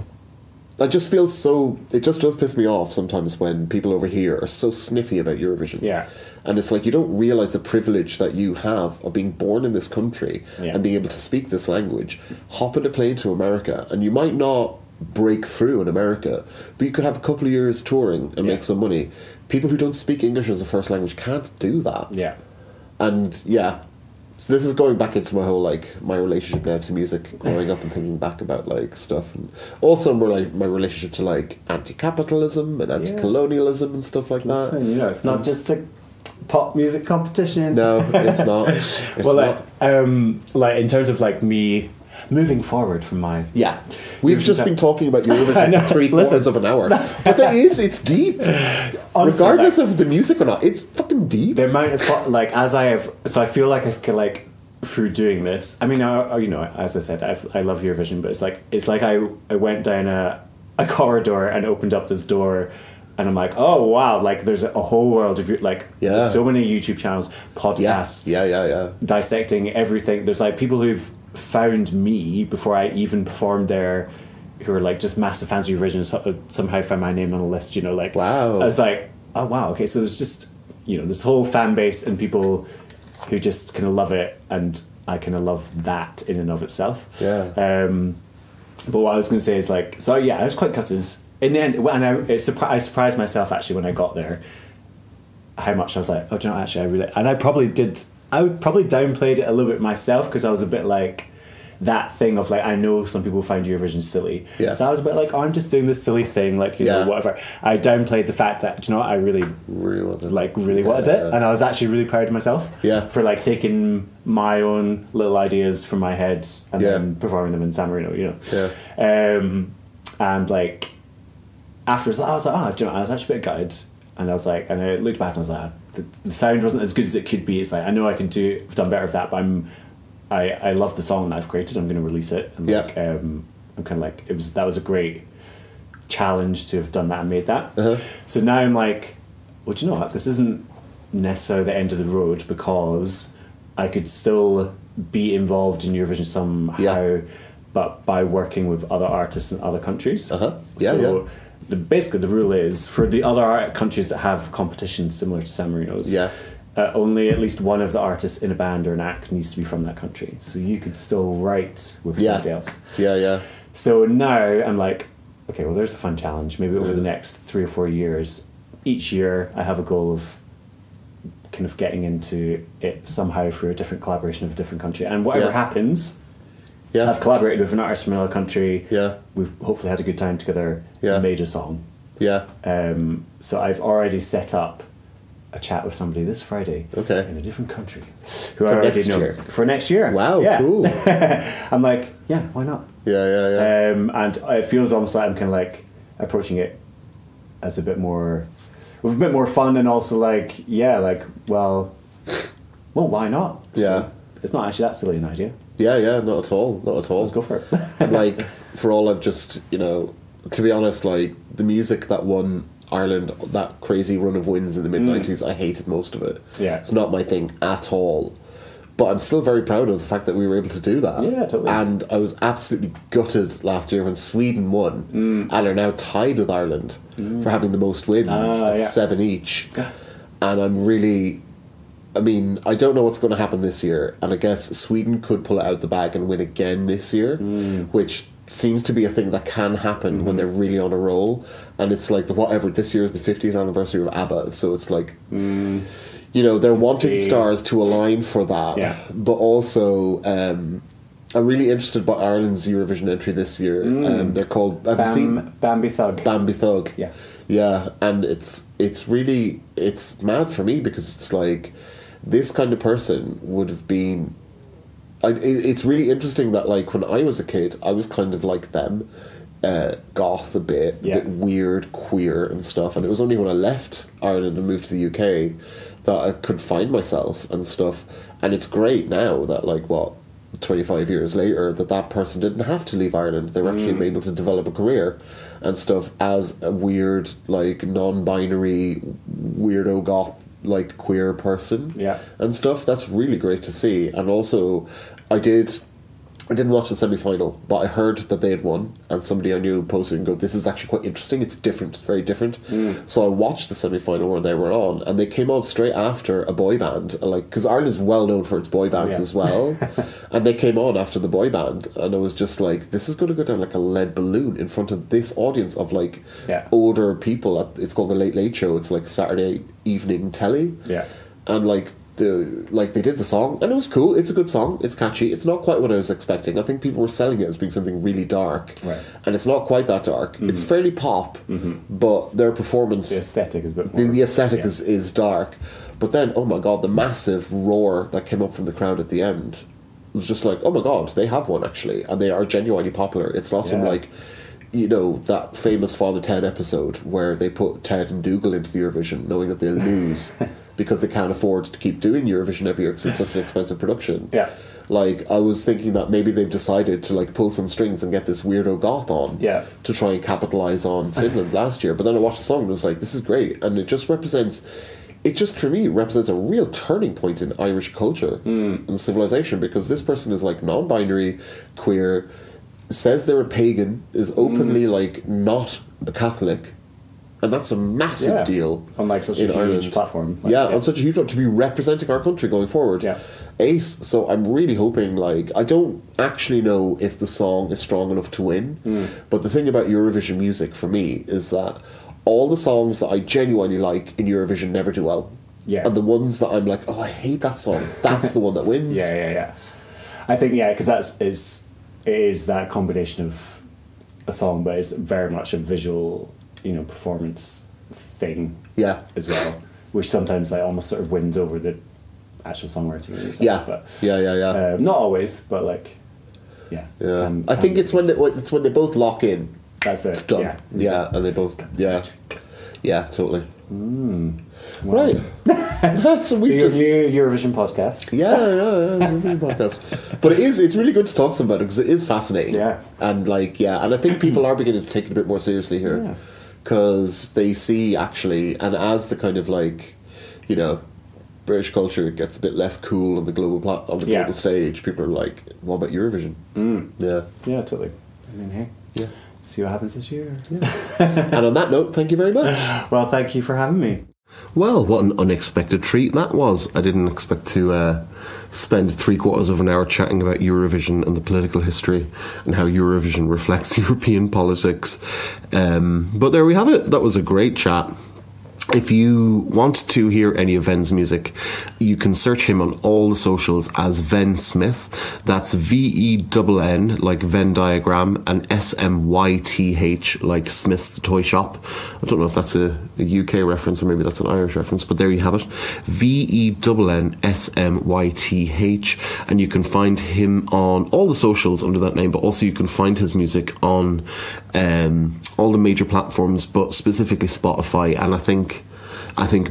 I just feel so, it just does piss me off sometimes when people over here are so sniffy about Eurovision. Yeah. And it's like, you don't realise the privilege that you have of being born in this country and being able to speak this language, hop on a plane to America, and you might not break through in America. But you could have a couple of years touring and make some money. People who don't speak English as a first language can't do that. Yeah. And yeah, this is going back into my whole, like, my relationship now to music, growing up and thinking back about, like, stuff. And also more, like, my relationship to, like, anti-capitalism and anti-colonialism and stuff like that. Listen, you know, it's not just a pop music competition. No, it's not. It's well, like in terms of, like, me moving forward from my... Yeah. We've just been talking about Eurovision for 3/4 of an hour. But it's deep. Honestly, regardless of the music or not, it's fucking deep. The amount of, like, so I feel like I've, like, through doing this, I mean, you know, as I said, I love Eurovision, but it's like I went down a corridor and opened up this door, and I'm like, oh wow, like there's a whole world of, like, there's so many YouTube channels, podcasts, dissecting everything. There's, like, people who've found me before I even performed there, who are, like, just massive fans of Eurovision, somehow found my name on a list, you know, like, wow. I was like, oh wow, okay, so there's just, you know, this whole fan base and people who just kind of love it, and I kind of love that in and of itself. Yeah. But what I was going to say is, like, so yeah, I was quite gutted in the end, and I surprised myself actually when I got there, how much I was like, oh, do you know, actually I really, and I probably downplayed it a little bit myself, because I was a bit like that thing of, like, I know some people find Eurovision silly, so I was a bit like, oh, I'm just doing this silly thing, like, you know, whatever. I downplayed the fact that, do you know what, I really wanted it, and I was actually really proud of myself for, like, taking my own little ideas from my head and then performing them in San Marino, you know. And, like, afterwards I was like, oh, do you know, I was actually a bit gutted, and I was like, and I looked back and I was like, the sound wasn't as good as it could be. It's like, I know I've done better with that, but I love the song that I've created. I'm going to release it, and like, I'm kind of like, that was a great challenge to have done that and made that. So now I'm like, well, do you know what? This isn't necessarily the end of the road, because I could still be involved in Eurovision somehow, but by working with other artists in other countries. Basically the rule is, for the other countries that have competitions similar to San Marino's, only at least one of the artists in a band or an act needs to be from that country. So you could still write with somebody else. So now I'm like, okay, well, there's a fun challenge. Maybe over the next 3 or 4 years, each year I have a goal of kind of getting into it somehow through a different collaboration of a different country. And whatever happens... I've collaborated with an artist from another country. We've hopefully had a good time together. Made a song. So I've already set up a chat with somebody this Friday in a different country who I already know for next year. Wow, cool. I'm like, yeah, why not? And it feels almost like I'm kind of like approaching it as a bit more fun, and also like, well, why not? So it's not actually that silly an idea. Not at all. Let's go for it. And, like, for all I've just, you know, to be honest, like, the music that won Ireland, that crazy run of wins in the mid-90s, I hated most of it. It's not my thing at all. But I'm still very proud of the fact that we were able to do that. Totally. And I was absolutely gutted last year when Sweden won and are now tied with Ireland for having the most wins at 7 each. And I'm really... I mean, I don't know what's going to happen this year, and I guess Sweden could pull it out the bag and win again this year, which seems to be a thing that can happen when they're really on a roll. And it's like, this year is the 50th anniversary of ABBA, so it's like, you know, they're wanting stars to align for that. But also, I'm really interested by Ireland's Eurovision entry this year. They're called, have you seen? Bambi Thug. Bambi Thug. Yes. Yeah, and it's really, it's mad for me, because it's like, this kind of person would have been... it's really interesting that, like, when I was a kid, I was kind of like them, goth a bit weird, queer and stuff, and it was only when I left Ireland and moved to the UK that I could find myself and stuff. And it's great now that, like, 25 years later, that person didn't have to leave Ireland. They were actually able to develop a career and stuff as a weird, like, non-binary, weirdo goth, like, queer person and stuff. That's really great to see. And also, I did I didn't watch the semi-final, but I heard that they had won, and somebody I knew posted and go, this is actually quite interesting, it's different, it's very different. So I watched the semi-final where they were on, and they came on straight after a boy band, like, because Ireland is well known for its boy bands as well, and they came on after the boy band, and I was just like, this is going to go down like a lead balloon in front of this audience of like older people. It's called the Late Late Show, it's like Saturday evening telly, and like, they did the song and it was cool. It's a good song, it's catchy, it's not quite what I was expecting. I think people were selling it as being something really dark, and it's not quite that dark. It's fairly pop, but their performance, the aesthetic is a bit more, the aesthetic is dark. But then, oh my god, the massive roar that came up from the crowd at the end was just like, oh my god, they have won actually, and they are genuinely popular. It's not some like, you know, that famous Father Ted episode where they put Ted and Dougal into the Eurovision knowing that they'll lose because they can't afford to keep doing Eurovision every year because it's such an expensive production. Like, I was thinking that maybe they've decided to like pull some strings and get this weirdo goth on to try and capitalise on Finland last year. But then I watched the song and I was like, this is great. And it just represents, for me, represents a real turning point in Irish culture and civilization, because this person is like non-binary, queer, says they're a pagan, is openly like not a Catholic, and that's a massive deal on like such a huge platform. Like, on such a huge platform, to be representing our country going forward. Ace. So I'm really hoping, like, I don't actually know if the song is strong enough to win, but the thing about Eurovision music for me is that all the songs that I genuinely like in Eurovision never do well. And the ones that I'm like, oh, I hate that song, that's the one that wins. I think because it is that combination of a song, but it's very much a visual, you know, performance thing as well, which sometimes like almost sort of wins over the actual songwriting and stuff. But not always, but like I think it's when they both lock in. That's it. It's done. And they both totally. Right. So we just new Eurovision podcast. Eurovision podcast. But it's really good to talk to them about it because it is fascinating. And like and I think people are beginning to take it a bit more seriously here because they see actually, and as the kind of like, you know, British culture gets a bit less cool on the global global stage, people are like, what about Eurovision? Yeah, totally. I mean, hey, see what happens this year. And on that note, thank you very much. Well, thank you for having me. Well, what an unexpected treat that was. I didn't expect to spend 3/4 of an hour chatting about Eurovision and the political history and how Eurovision reflects European politics. But there we have it. That was a great chat. If you want to hear any of Venn's music, you can search him on all the socials as VENN SMYTH. That's VENN, like Venn diagram, and SMYTH, like Smith's the toy shop. I don't know if that's a UK reference or maybe that's an Irish reference, but there you have it. VENN SMYTH, and you can find him on all the socials under that name, but also you can find his music on all the major platforms, but specifically Spotify. And I think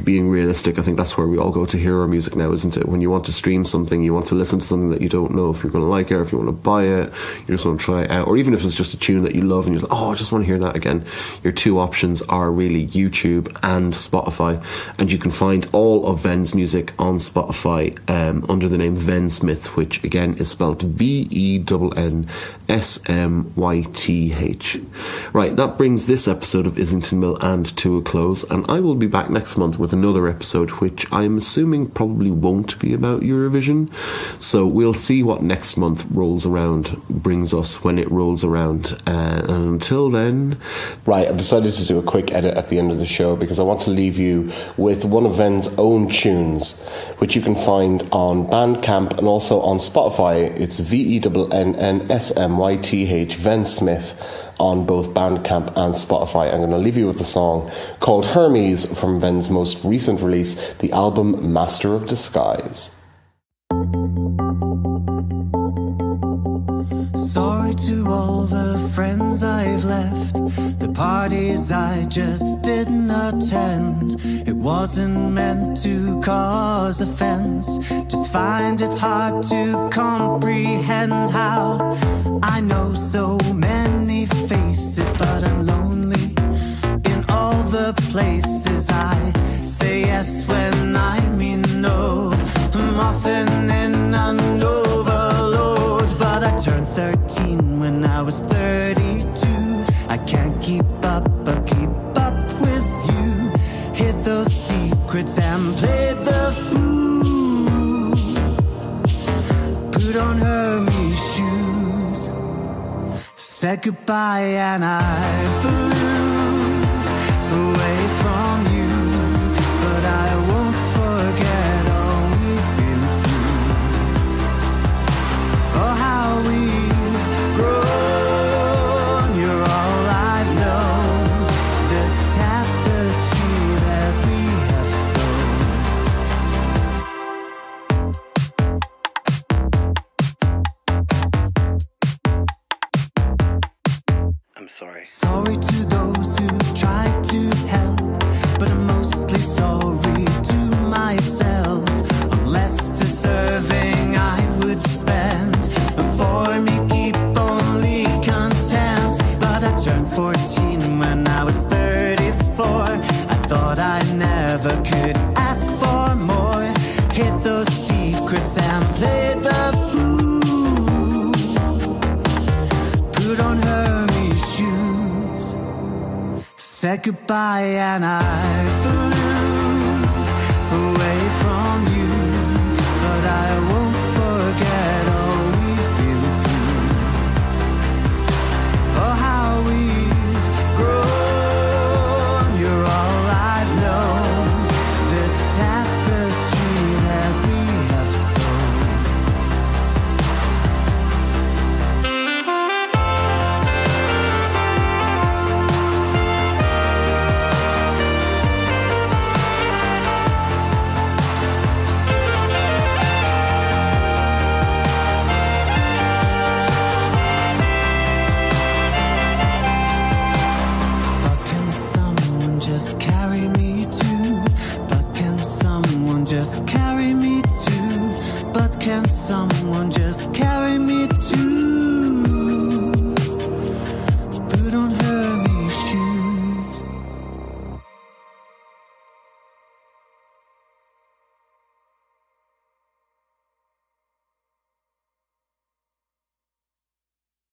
being realistic, I think that's where we all go to hear our music now, isn't it? When you want to stream something, you want to listen to something that you don't know if you're going to like it, or if you want to buy it, you just want to try it out, or even if it's just a tune that you love and you're like, oh, I just want to hear that again. Your two options are really YouTube and Spotify, and you can find all of Venn's music on Spotify under the name VENN SMYTH, which again is spelled VENN SMYTH. Right, that brings this episode of Islington Mill and to a close, and I will be back next month with another episode, which I'm assuming probably won't be about Eurovision. So we'll see what next month rolls around brings us when it rolls around. And until then, right, I've decided to do a quick edit at the end of the show because I want to leave you with one of Venn's own tunes, which you can find on Bandcamp and also on Spotify. It's VENN VENN SMYTH on both Bandcamp and Spotify. I'm going to leave you with a song called Hermes from Venn's most recent release, the album Master of Disguise. Sorry to all the friends I've left, the parties I just didn't attend. It wasn't meant to cause offense, just find it hard to comprehend how I know so many faces, but I'm lonely in all the places. I say yes when I mean no. I'm often in an overload, but I turn secrets and played the fool. Put on Hermes shoes, said goodbye, and I flew away from you. But I won't forget all we've been through. Oh, how we've grown. You're all I've known. This tapestry that we have sewn. I'm sorry. Sorry to those who tried to help, but I'm mostly sorry to myself. I'm less deserving, I would spend. For me, keep only contempt. But I turned 14 when I was 34. I thought I never could ask for more. Hid those secrets and played the fool. Put on Hermes shoes, said goodbye, and I flew